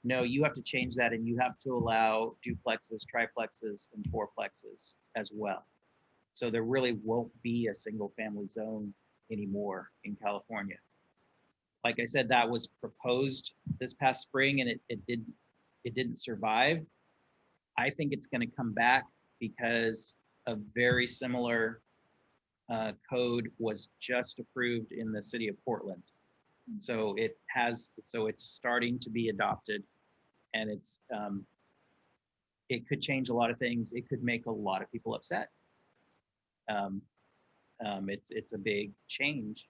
I: no, you have to change that and you have to allow duplexes, triplexes, and fourplexes as well. So there really won't be a single family zone anymore in California. Like I said, that was proposed this past spring and it didn't survive. I think it's going to come back because a very similar code was just approved in the city of Portland. So it's starting to be adopted, and it could change a lot of things. It could make a lot of people upset. It's a big change,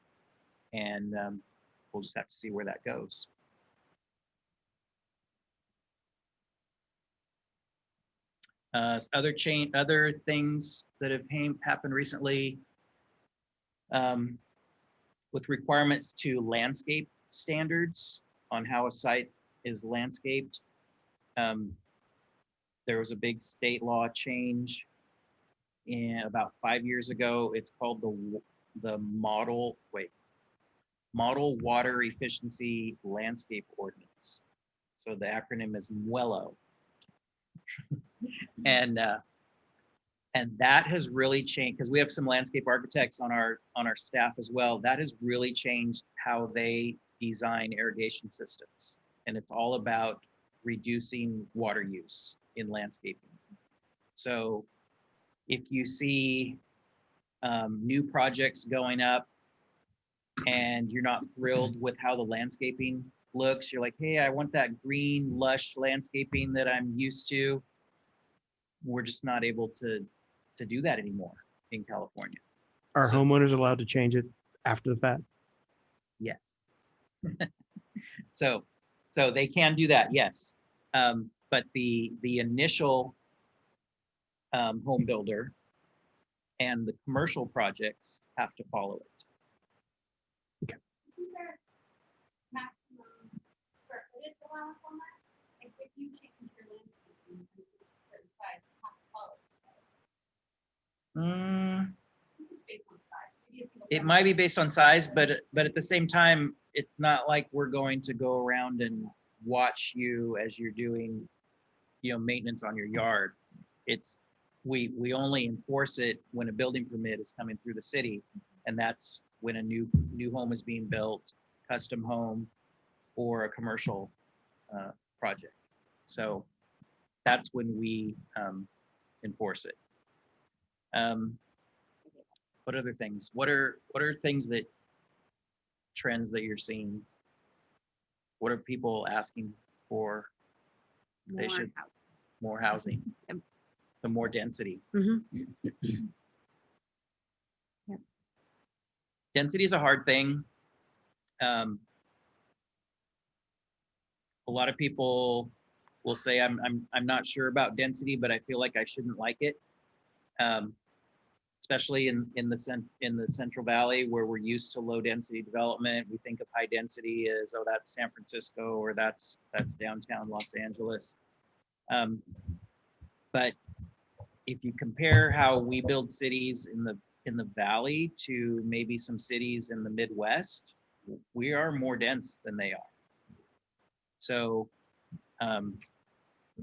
I: and we'll just have to see where that goes. Other things that have happened recently, with requirements to landscape standards on how a site is landscaped. There was a big state law change about 5 years ago. It's called the Model Water Efficiency Landscape Ordinance. So the acronym is MWELO. And that has really changed, because we have some landscape architects on our staff as well. That has really changed how they design irrigation systems, and it's all about reducing water use in landscaping. So if you see new projects going up and you're not thrilled with how the landscaping looks, you're like, hey, I want that green, lush landscaping that I'm used to. We're just not able to do that anymore in California.
A: Are homeowners allowed to change it after the fact?
I: Yes. So they can do that, yes. But the initial home builder and the commercial projects have to follow it. It might be based on size, but at the same time, it's not like we're going to go around and watch you as you're doing, maintenance on your yard. It's we only enforce it when a building permit is coming through the city, and that's when a new home is being built, custom home, or a commercial project. So that's when we enforce it. What other things? What are things trends that you're seeing? What are people asking for? More housing.
H: Yep.
I: The more density.
H: Yep.
I: Density is a hard thing. A lot of people will say, I'm not sure about density, but I feel like I shouldn't like it. Especially in the Central Valley, where we're used to low density development. We think of high density as, oh, that's San Francisco, or that's downtown Los Angeles. But if you compare how we build cities in the Valley to maybe some cities in the Midwest, we are more dense than they are. So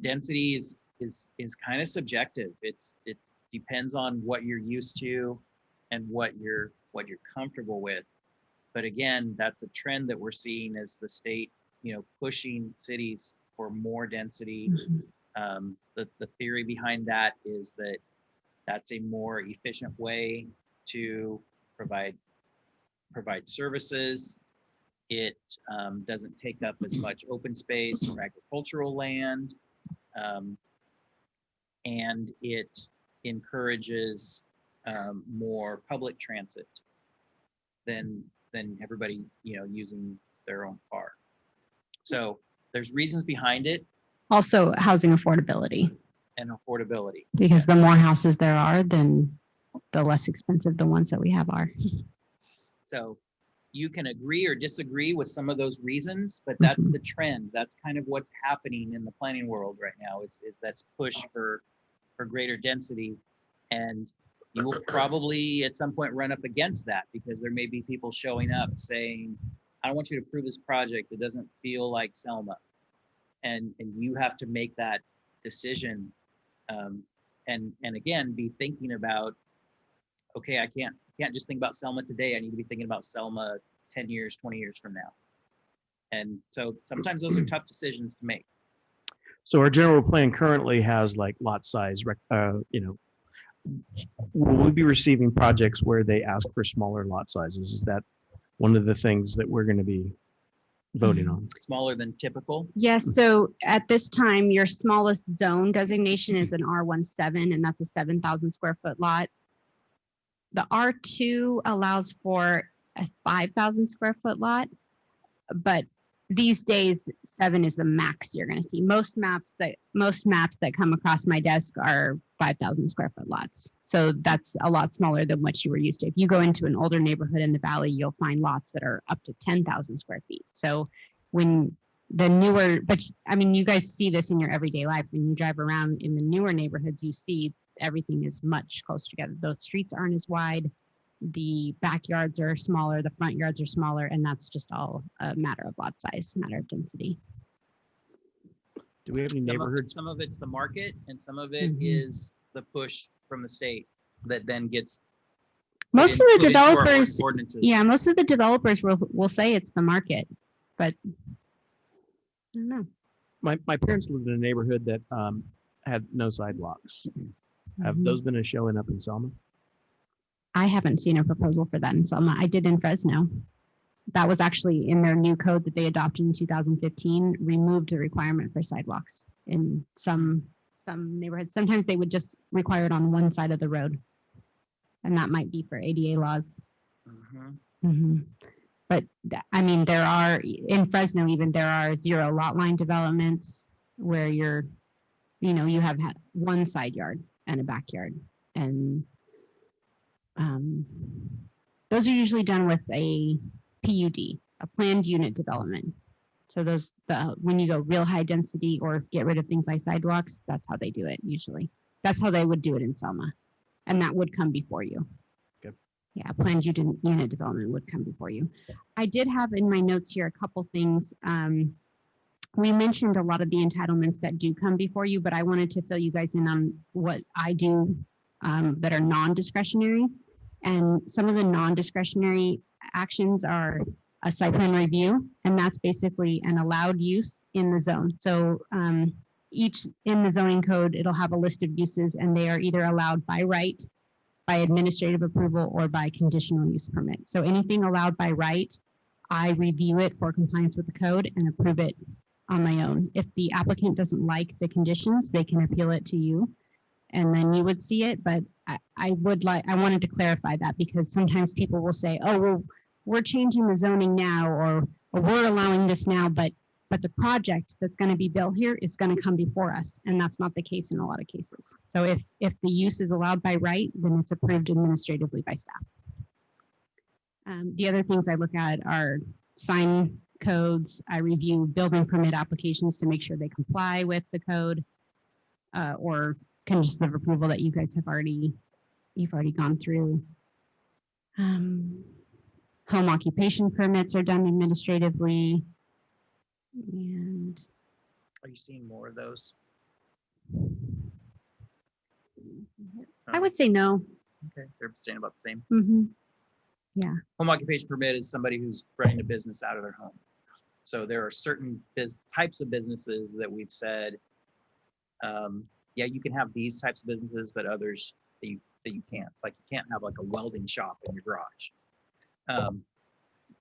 I: density is kind of subjective. It depends on what you're used to and what you're comfortable with. But again, that's a trend that we're seeing as the state, pushing cities for more density. The theory behind that is that that's a more efficient way to provide services. It doesn't take up as much open space or agricultural land, and it encourages more public transit than everybody using their own car. So there's reasons behind it.
H: Also, housing affordability,
I: And affordability.
H: because the
I: yes.
H: more houses there are, then the less expensive the ones that we have are.
I: So you can agree or disagree with some of those reasons, but that's the trend. That's kind of what's happening in the planning world right now is that's push for greater density. And you will probably at some point run up against that because there may be people showing up saying, I don't want you to approve this project. It doesn't feel like Selma. And you have to make that decision. And again, be thinking about, okay, I can't just think about Selma today. I need to be thinking about Selma 10 years, 20 years from now. And so sometimes those are tough decisions to make.
A: So our general plan currently has like lot size, will we be receiving projects where they ask for smaller lot sizes? Is that one of the things that we're going to be voting on?
I: Smaller than typical.
H: Yes, so at this time, your smallest zone designation is an R17, and that's a 7,000 square foot lot. The R2 allows for a 5,000 square foot lot, but these days 7 is the max you're going to see. Most maps that come across my desk are 5,000 square foot lots. So that's a lot smaller than what you were used to. If you go into an older neighborhood in the valley, you'll find lots that are up to 10,000 square feet. So when the newer, but I mean, you guys see this in your everyday life. When you drive around in the newer neighborhoods, you see everything is much closer together. Those streets aren't as wide. The backyards are smaller, the front yards are smaller, and that's just all a matter of lot size, a matter of density.
A: Do we have any neighborhoods?
I: Some of it's the market, and some of it is the push from the state that then gets
H: Most of the
I: put into our
H: developers,
I: ordinances.
H: yeah, most of the developers will say it's the market, but I don't know.
A: My parents lived in a neighborhood that had no sidewalks. Have those been showing up in Selma?
H: I haven't seen a proposal for that in Selma. I did in Fresno. That was actually in their new code that they adopted in 2015, removed the requirement for sidewalks in some neighborhoods. Sometimes they would just require it on one side of the road. And that might be for ADA laws. But I mean, there are, in Fresno even, there are 0 lot line developments where you have one side yard and a backyard. And those are usually done with a PUD, a planned unit development. So when you go real high density or get rid of things like sidewalks, that's how they do it usually. That's how they would do it in Selma. And that would come before you.
A: Okay.
H: Yeah, planned unit development would come before you. I did have in my notes here a couple things. We mentioned a lot of the entitlements that do come before you, but I wanted to fill you guys in on what I do that are non-discretionary. And some of the non-discretionary actions are a site plan review, and that's basically an allowed use in the zone. So each in the zoning code, it'll have a list of uses, and they are either allowed by right, by administrative approval, or by conditional use permit. So anything allowed by right, I review it for compliance with the code and approve it on my own. If the applicant doesn't like the conditions, they can appeal it to you, and then you would see it. But I wanted to clarify that because sometimes people will say, oh, well, we're changing the zoning now, or we're allowing this now, but the project that's going to be built here is going to come before us. And that's not the case in a lot of cases. So if the use is allowed by right, then it's approved administratively by staff. The other things I look at are sign codes. I review building permit applications to make sure they comply with the code, or conditions of approval that you guys have you've already gone through. Home occupation permits are done administratively. And And
I: Are you seeing more of those?
H: I would say no.
I: Okay, they're staying about the same.
H: Hmm.
I: Home occupation permit is somebody who's running a business out of their home. So there are certain types of businesses that we've said, yeah, you can have these types of businesses, but others that you can't. Like you can't have like a welding shop in your garage.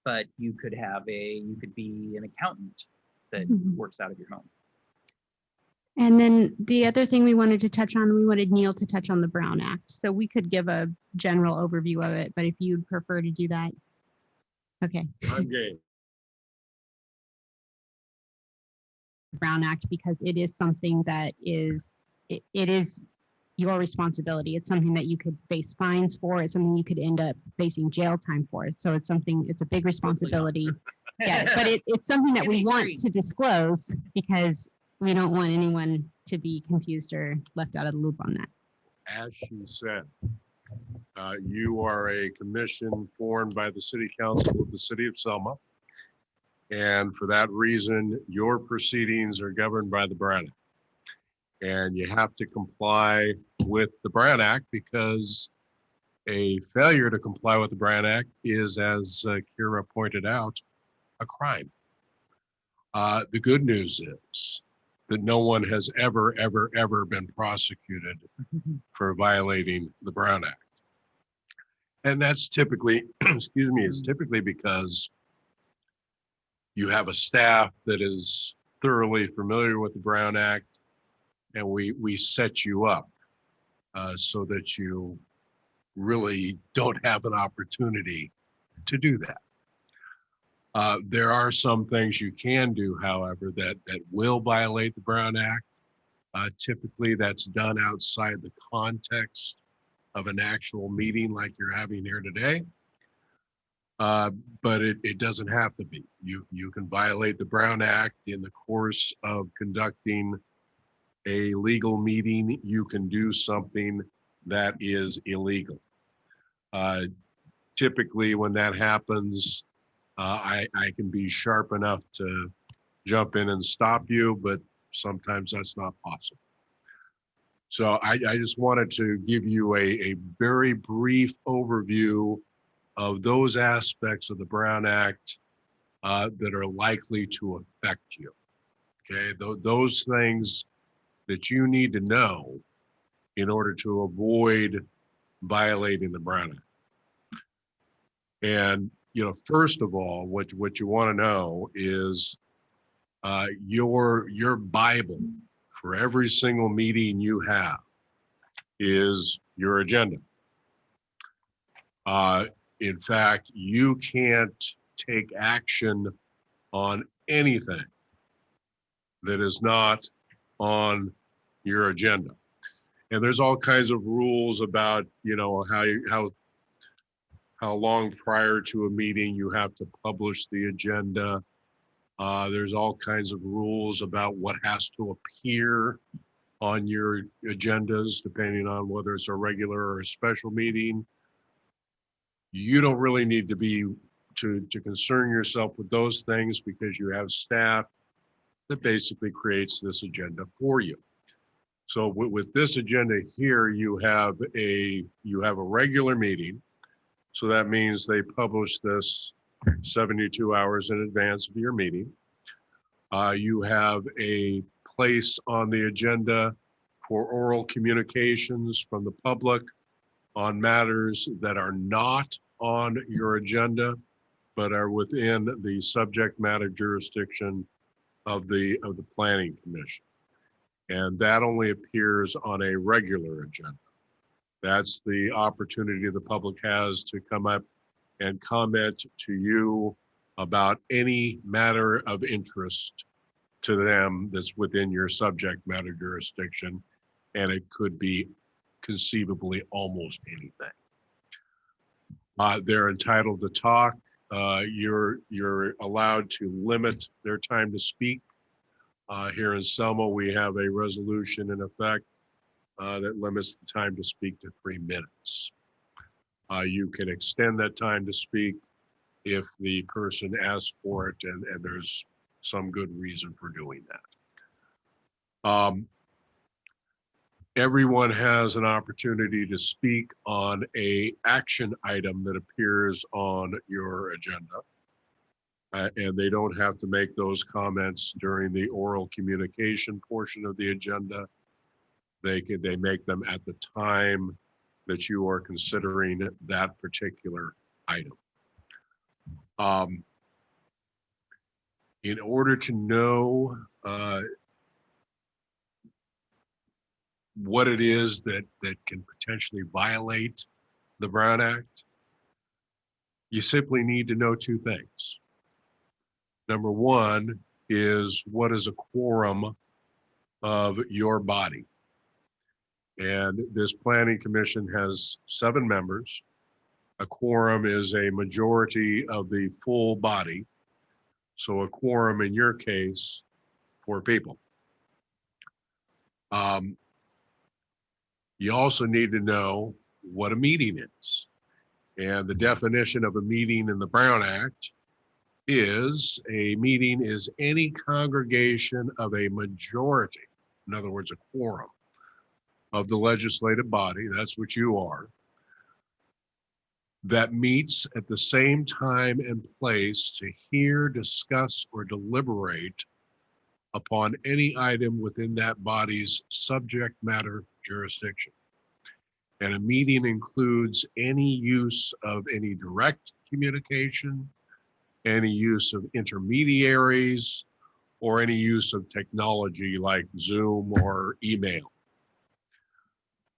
I: But you could be an accountant that
H: Mhm.
I: works out of your home.
H: And then the other thing we wanted to touch on, we wanted Neil to touch on the Brown Act. So we could give a general overview of it, but if you'd prefer to do that. Okay.
F: I'm game.
H: Brown Act, because it is something that is, it is your responsibility. It's something that you could face fines for. It's something you could end up facing jail time for. So it's something, it's a big responsibility. Yeah, but it's something that we want to disclose because we don't want anyone to be confused or left out of the loop on that.
F: As she said, you are a commission formed by the City Council of the City of Selma. And for that reason, your proceedings are governed by the Brown Act. And you have to comply with the Brown Act because a failure to comply with the Brown Act is, as Kira pointed out, a crime. The good news is that no one has ever been prosecuted for violating the Brown Act. And that's typically, excuse me, it's typically because you have a staff that is thoroughly familiar with the Brown Act, and we set you up so that you really don't have an opportunity to do that. There are some things you can do, however, that will violate the Brown Act. Typically, that's done outside the context of an actual meeting like you're having here today. But it doesn't have to be. You can violate the Brown Act in the course of conducting a legal meeting. You can do something that is illegal. Typically, when that happens, I can be sharp enough to jump in and stop you, but sometimes that's not possible. So I just wanted to give you a very brief overview of those aspects of the Brown Act that are likely to affect you. Okay, those things that you need to know in order to avoid violating the Brown Act. And first of all, what you want to know is your Bible for every single meeting you have is your agenda. In fact, you can't take action on anything that is not on your agenda. And there's all kinds of rules about, how long prior to a meeting you have to publish the agenda. There's all kinds of rules about what has to appear on your agendas, depending on whether it's a regular or a special meeting. You don't really need to concern yourself with those things because you have staff that basically creates this agenda for you. So with this agenda here, you have a regular meeting. So that means they publish this 72 hours in advance of your meeting. You have a place on the agenda for oral communications from the public on matters that are not on your agenda, but are within the subject matter jurisdiction of the Planning Commission. And that only appears on a regular agenda. That's the opportunity the public has to come up and comment to you about any matter of interest to them that's within your subject matter jurisdiction. And it could be conceivably almost anything. They're entitled to talk. You're allowed to limit their time to speak. Here in Selma, we have a resolution in effect that limits the time to speak to 3 minutes. You can extend that time to speak if the person asks for it and there's some good reason for doing that. Everyone has an opportunity to speak on a action item that appears on your agenda. And they don't have to make those comments during the oral communication portion of the agenda. They make them at the time that you are considering that particular item. In order to know what it is that can potentially violate the Brown Act, you simply need to know two things. Number one is, what is a quorum of your body? And this planning commission has 7 members. A quorum is a majority of the full body. So a quorum in your case, 4 people. You also need to know what a meeting is. And the definition of a meeting in the Brown Act is, a meeting is any congregation of a majority, in other words, a quorum of the legislative body, that's what you are, that meets at the same time and place to hear, discuss, or deliberate upon any item within that body's subject matter jurisdiction. And a meeting includes any use of any direct communication, any use of intermediaries, or any use of technology like Zoom or email.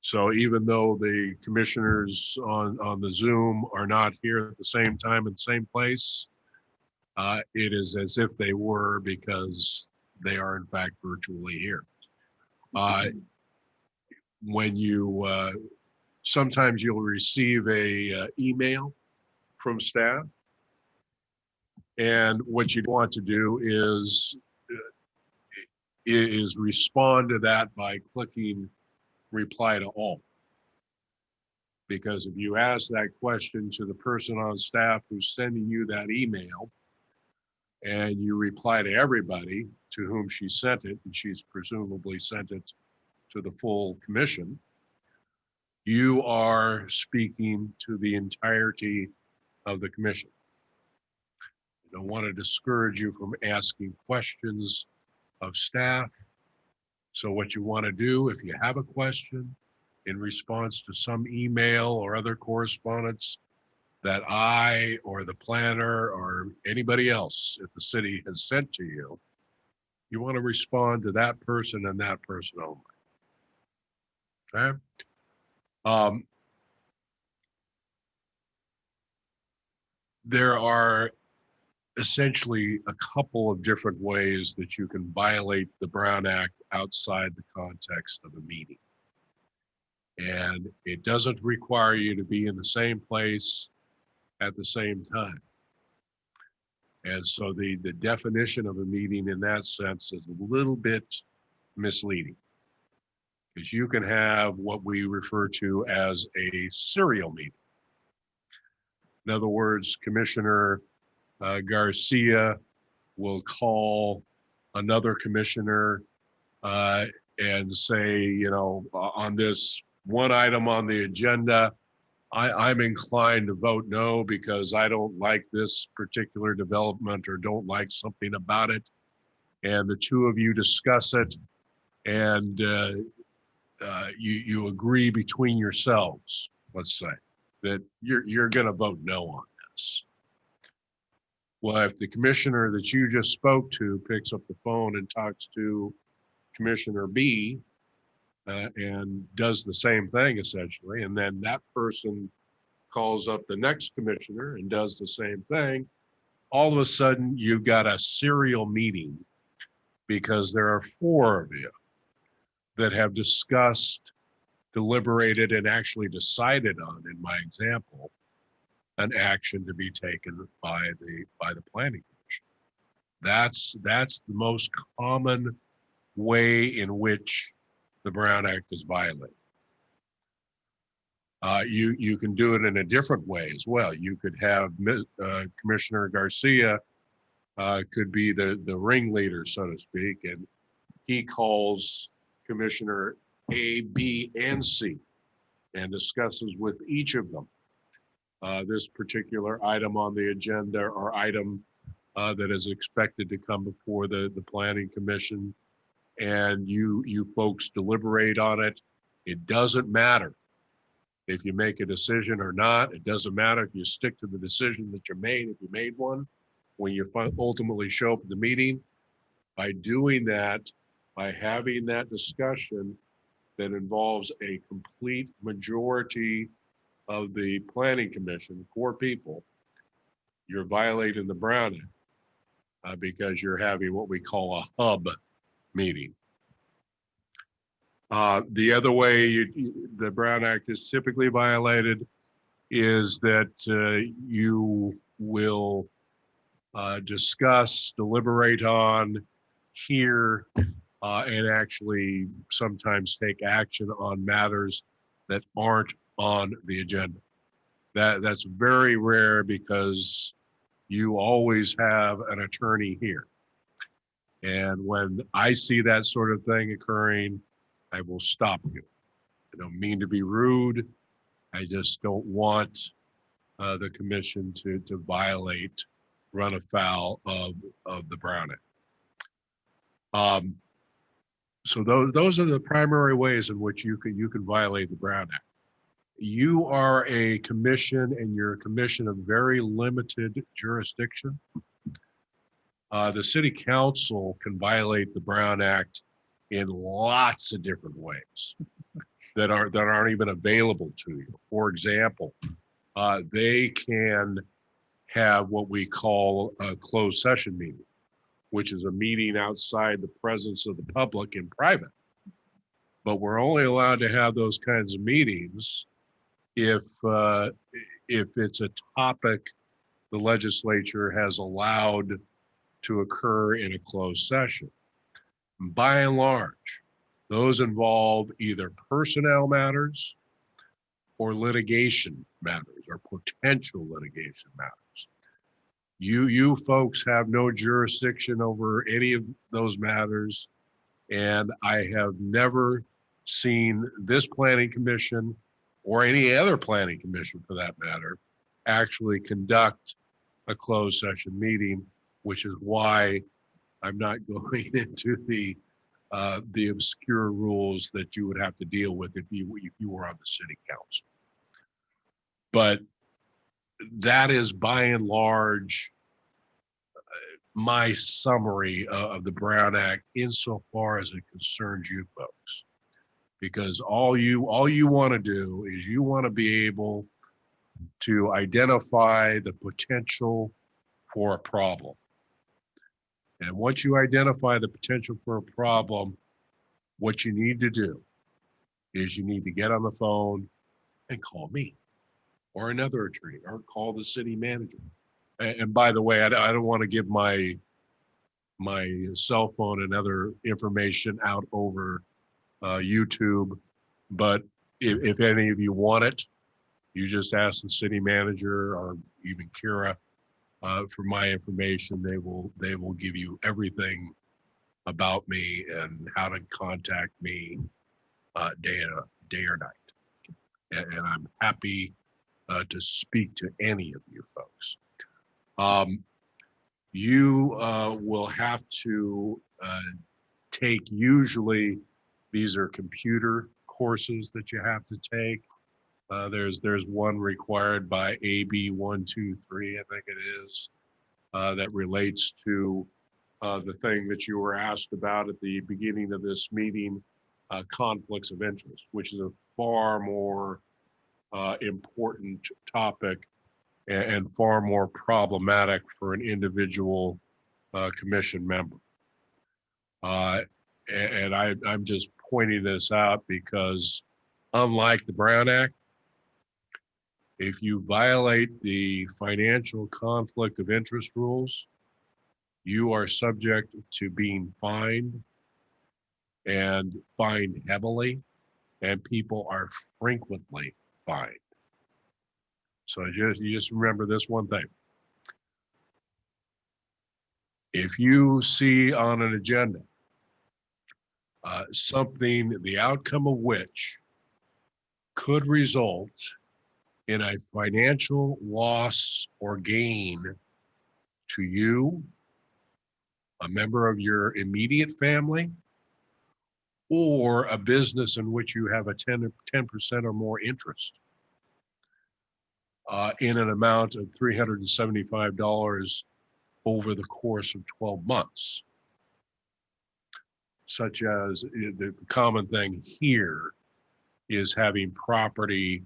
F: So even though the commissioners on the Zoom are not here at the same time in the same place, it is as if they were, because they are in fact virtually here. When you, sometimes you'll receive a email from staff, and what you want to do is respond to that by clicking reply to all. Because if you ask that question to the person on staff who's sending you that email, and you reply to everybody to whom she sent it, and she's presumably sent it to the full commission, you are speaking to the entirety of the commission. I don't want to discourage you from asking questions of staff. So what you want to do, if you have a question in response to some email or other correspondence that I or the planner or anybody else at the city has sent to you, you want to respond to that person and that person only. Okay? There are essentially a couple of different ways that you can violate the Brown Act outside the context of a meeting. And it doesn't require you to be in the same place at the same time. And so the definition of a meeting in that sense is a little bit misleading, because you can have what we refer to as a serial meeting. In other words, Commissioner Garcia will call another commissioner and say, you know, on this one item on the agenda, I'm inclined to vote no because I don't like this particular development or don't like something about it. And the two of you discuss it, and you agree between yourselves, let's say, that you're going to vote no on this. Well, if the commissioner that you just spoke to picks up the phone and talks to Commissioner B and does the same thing essentially, and then that person calls up the next commissioner and does the same thing, all of a sudden you've got a serial meeting, because there are 4 of you that have discussed, deliberated, and actually decided on, in my example, an action to be taken by the planning commission. That's the most common way in which the Brown Act is violated. You can do it in a different way as well. You could have Commissioner Garcia could be the ringleader, so to speak, and he calls Commissioner A, B, and C and discusses with each of them this particular item on the agenda or item that is expected to come before the Planning Commission, and you folks deliberate on it. It doesn't matter if you make a decision or not. It doesn't matter if you stick to the decision that you made, if you made one, when you ultimately show up at the meeting. By doing that, by having that discussion that involves a complete majority of the Planning Commission, 4 people, you're violating the Brown Act because you're having what we call a hub meeting. The other way the Brown Act is typically violated is that you will discuss, deliberate on, hear, and actually sometimes take action on matters that aren't on the agenda. That's very rare because you always have an attorney here. And when I see that sort of thing occurring, I will stop you. I don't mean to be rude. I just don't want the commission to violate, run afoul of the Brown Act. So those are the primary ways in which you can violate the Brown Act. You are a commission, and you're a commission of very limited jurisdiction. The city council can violate the Brown Act in lots of different ways that aren't even available to you. For example, they can have what we call a closed session meeting, which is a meeting outside the presence of the public in private. But we're only allowed to have those kinds of meetings if it's a topic the legislature has allowed to occur in a closed session. By and large, those involve either personnel matters or litigation matters or potential litigation matters. You folks have no jurisdiction over any of those matters, and I have never seen this planning commission or any other planning commission for that matter actually conduct a closed session meeting, which is why I'm not going into the obscure rules that you would have to deal with if you were on the city council. But that is by and large my summary of the Brown Act insofar as it concerns you folks. Because all you want to do is you want to be able to identify the potential for a problem. And once you identify the potential for a problem, what you need to do is you need to get on the phone and call me or another attorney or call the city manager. And by the way, I don't want to give my cell phone and other information out over YouTube, but if any of you want it, you just ask the city manager or even Kira for my information. They will give you everything about me and how to contact me day or night. And I'm happy to speak to any of you folks. You will have to take, usually these are computer courses that you have to take. There's one required by AB 123, I think it is, that relates to the thing that you were asked about at the beginning of this meeting, conflicts of interest, which is a far more important topic and far more problematic for an individual commission member. And I'm just pointing this out because unlike the Brown Act, if you violate the financial conflict of interest rules, you are subject to being fined and fined heavily, and people are frequently fined. So you just remember this one thing. If you see on an agenda something, the outcome of which could result in a financial loss or gain to you, a member of your immediate family, or a business in which you have a 10% or more interest, in an amount of $375 over the course of 12 months, such as the common thing here is having property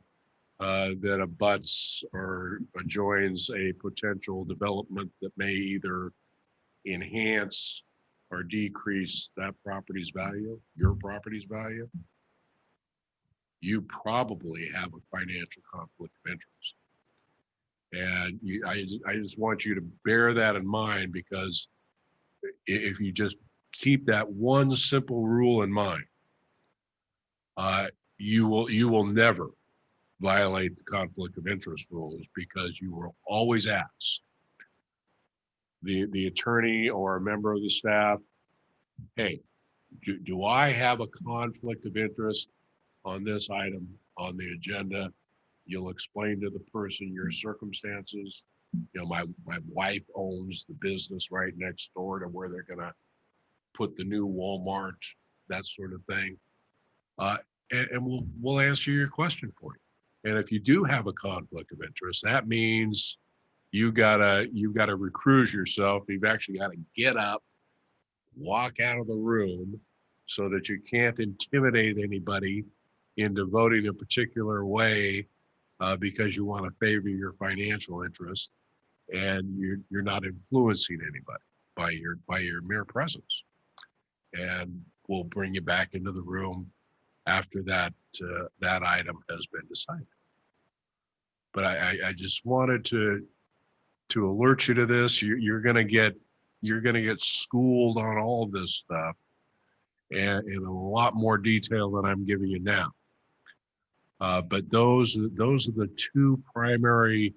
F: that abuts or adjoins a potential development that may either enhance or decrease that property's value, your property's value. You probably have a financial conflict of interest. And I just want you to bear that in mind, because if you just keep that one simple rule in mind, you will never violate the conflict of interest rules, because you will always ask the attorney or a member of the staff, hey, do I have a conflict of interest on this item on the agenda? You'll explain to the person your circumstances. You know, my wife owns the business right next door to where they're gonna put the new Walmart, that sort of thing. And we'll answer your question for you. And if you do have a conflict of interest, that means you've gotta recruit yourself. You've actually got to get up, walk out of the room, so that you can't intimidate anybody into voting a particular way because you want to favor your financial interest, and you're not influencing anybody by your mere presence. And we'll bring you back into the room after that item has been decided. But I just wanted to alert you to this. You're gonna get schooled on all this stuff, and in a lot more detail than I'm giving you now. But those are the two primary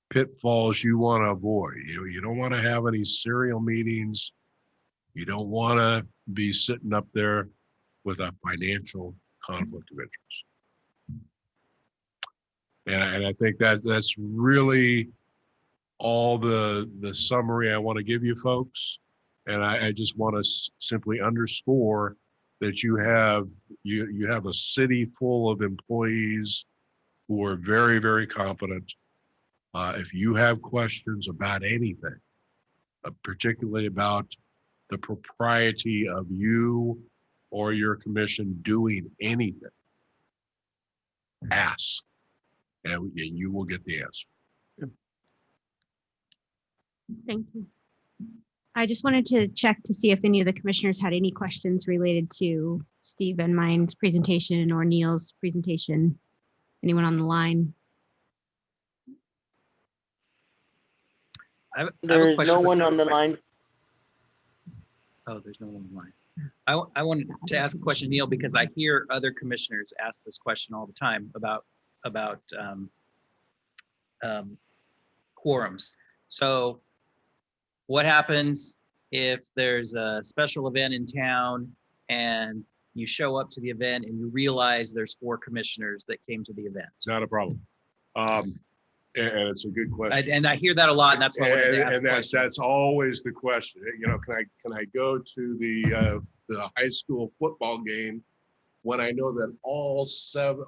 F: pitfalls you want to avoid. You don't want to have any serial meetings. You don't want to be sitting up there with a financial conflict of interest. And I think that's really all the summary I want to give you folks. And I just want to simply underscore that you have a city full of employees who are very, very competent. If you have questions about anything, particularly about the propriety of you or your commission doing anything, ask, and you will get the answer.
H: Thank you. I just wanted to check to see if any of the commissioners had any questions related to Steve and mine's presentation or Neil's presentation. Anyone on the line?
I: I have a
J: There's
I: question.
J: no one on the line.
I: Oh, there's no one on the line. I wanted to ask a question, Neil, because I hear other commissioners ask this question all the time about quorums. So what happens if there's a special event in town and you show up to the event and you realize there's 4 commissioners that came to the event?
F: It's not a problem. And it's a good question.
I: And I hear that a lot, and that's why I wanted to ask
F: And
I: the question.
F: that's always the question. You know, can I go to the high school football game when I know that all 6 of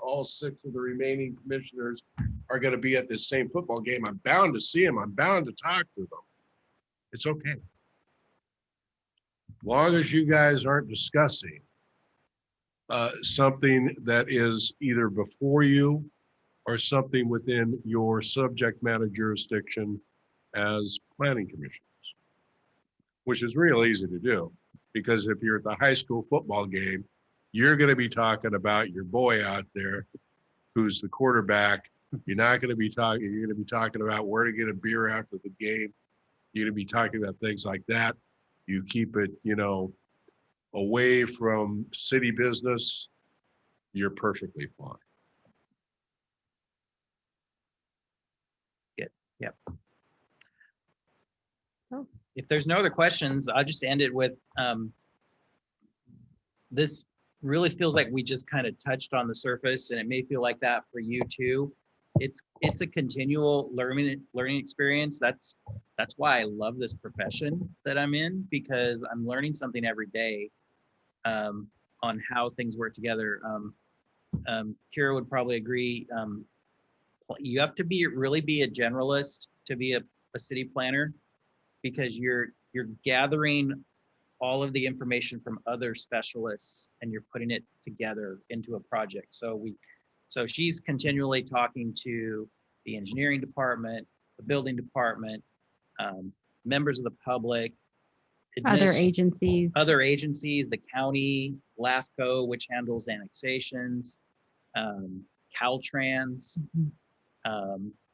F: the remaining commissioners are going to be at this same football game? I'm bound to see them. I'm bound to talk to them. It's okay. As long as you guys aren't discussing something that is either before you or something within your subject matter jurisdiction as planning commissioners, which is real easy to do, because if you're at the high school football game, you're going to be talking about your boy out there who's the quarterback. You're not going to be talking, you're going to be talking about where to get a beer after the game. You're going to be talking about things like that. You keep it, away from city business, you're perfectly fine.
I: Yep. if there's no other questions, I'll just end it with, this really feels like we just kind of touched on the surface, and it may feel like that for you too. It's a continual learning experience. That's why I love this profession that I'm in, because I'm learning something every day on how things work together. Kira would probably agree. You have to really be a generalist to be a city planner, because you're gathering all of the information from other specialists and you're putting it together into a project. So she's continually talking to the engineering department, the building department, members of the public,
H: Other agencies.
I: the county, LAFCO, which handles annexations, Caltrans.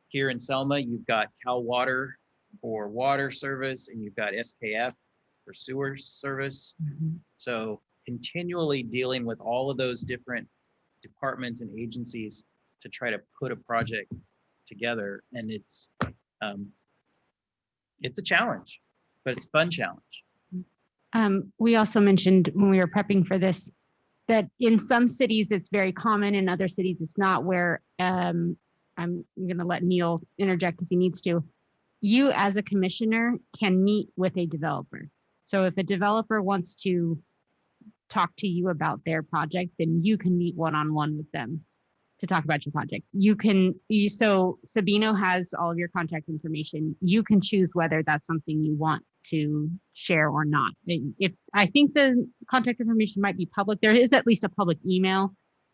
I: Here in Selma, you've got Cal Water for water service, and you've got SKF for sewer service. So continually dealing with all of those different departments and agencies to try to put a project together. And it's a challenge, but it's a fun challenge.
H: We also mentioned when we were prepping for this, that in some cities it's very common, in other cities it's not, where I'm going to let Neil interject if he needs to. You as a commissioner can meet with a developer. So if a developer wants to talk to you about their project, then you can meet one-on-one with them to talk about your project. So Sabino has all of your contact information. You can choose whether that's something you want to share or not. I think the contact information might be public. There is at least a public email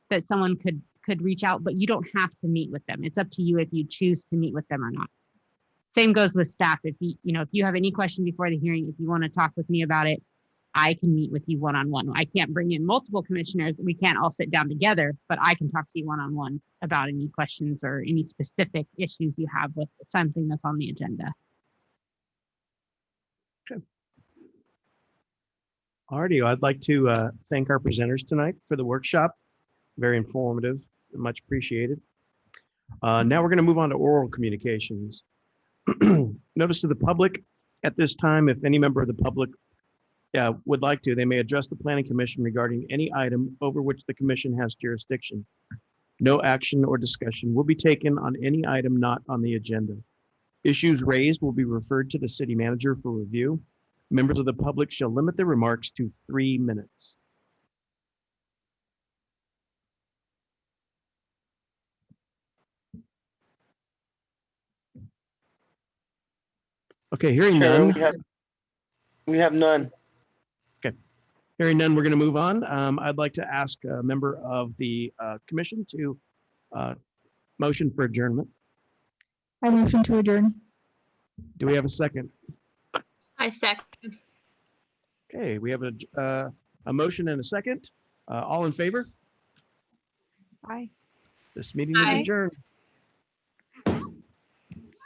H: that someone could reach out, but you don't have to meet with them. It's up to you if you choose to meet with them or not. Same goes with staff. If you have any question before the hearing, if you want to talk with me about it, I can meet with you one-on-one. I can't bring in multiple commissioners. We can't all sit down together, but I can talk to you one-on-one about any questions or any specific issues you have with something that's on the agenda.
A: Alrighty, I'd like to thank our presenters tonight for the workshop. Very informative, much appreciated. Now we're going to move on to oral communications. Notice to the public at this time, if any member of the public would like to, they may address the Planning Commission regarding any item over which the commission has jurisdiction. No action or discussion will be taken on any item not on the agenda. Issues raised will be referred to the city manager for review. Members of the public shall limit their remarks to 3 minutes. Okay, hearing none.
J: We have none.
A: Okay, hearing none, we're going to move on. I'd like to ask a member of the commission to motion for adjournment.
E: I motion to adjourn.
A: Do we have a second?
C: I second.
A: Okay, we have a motion and a second. All in favor?
E: Aye.
A: This meeting is
C: Aye.
A: adjourned.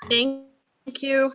C: Thank you.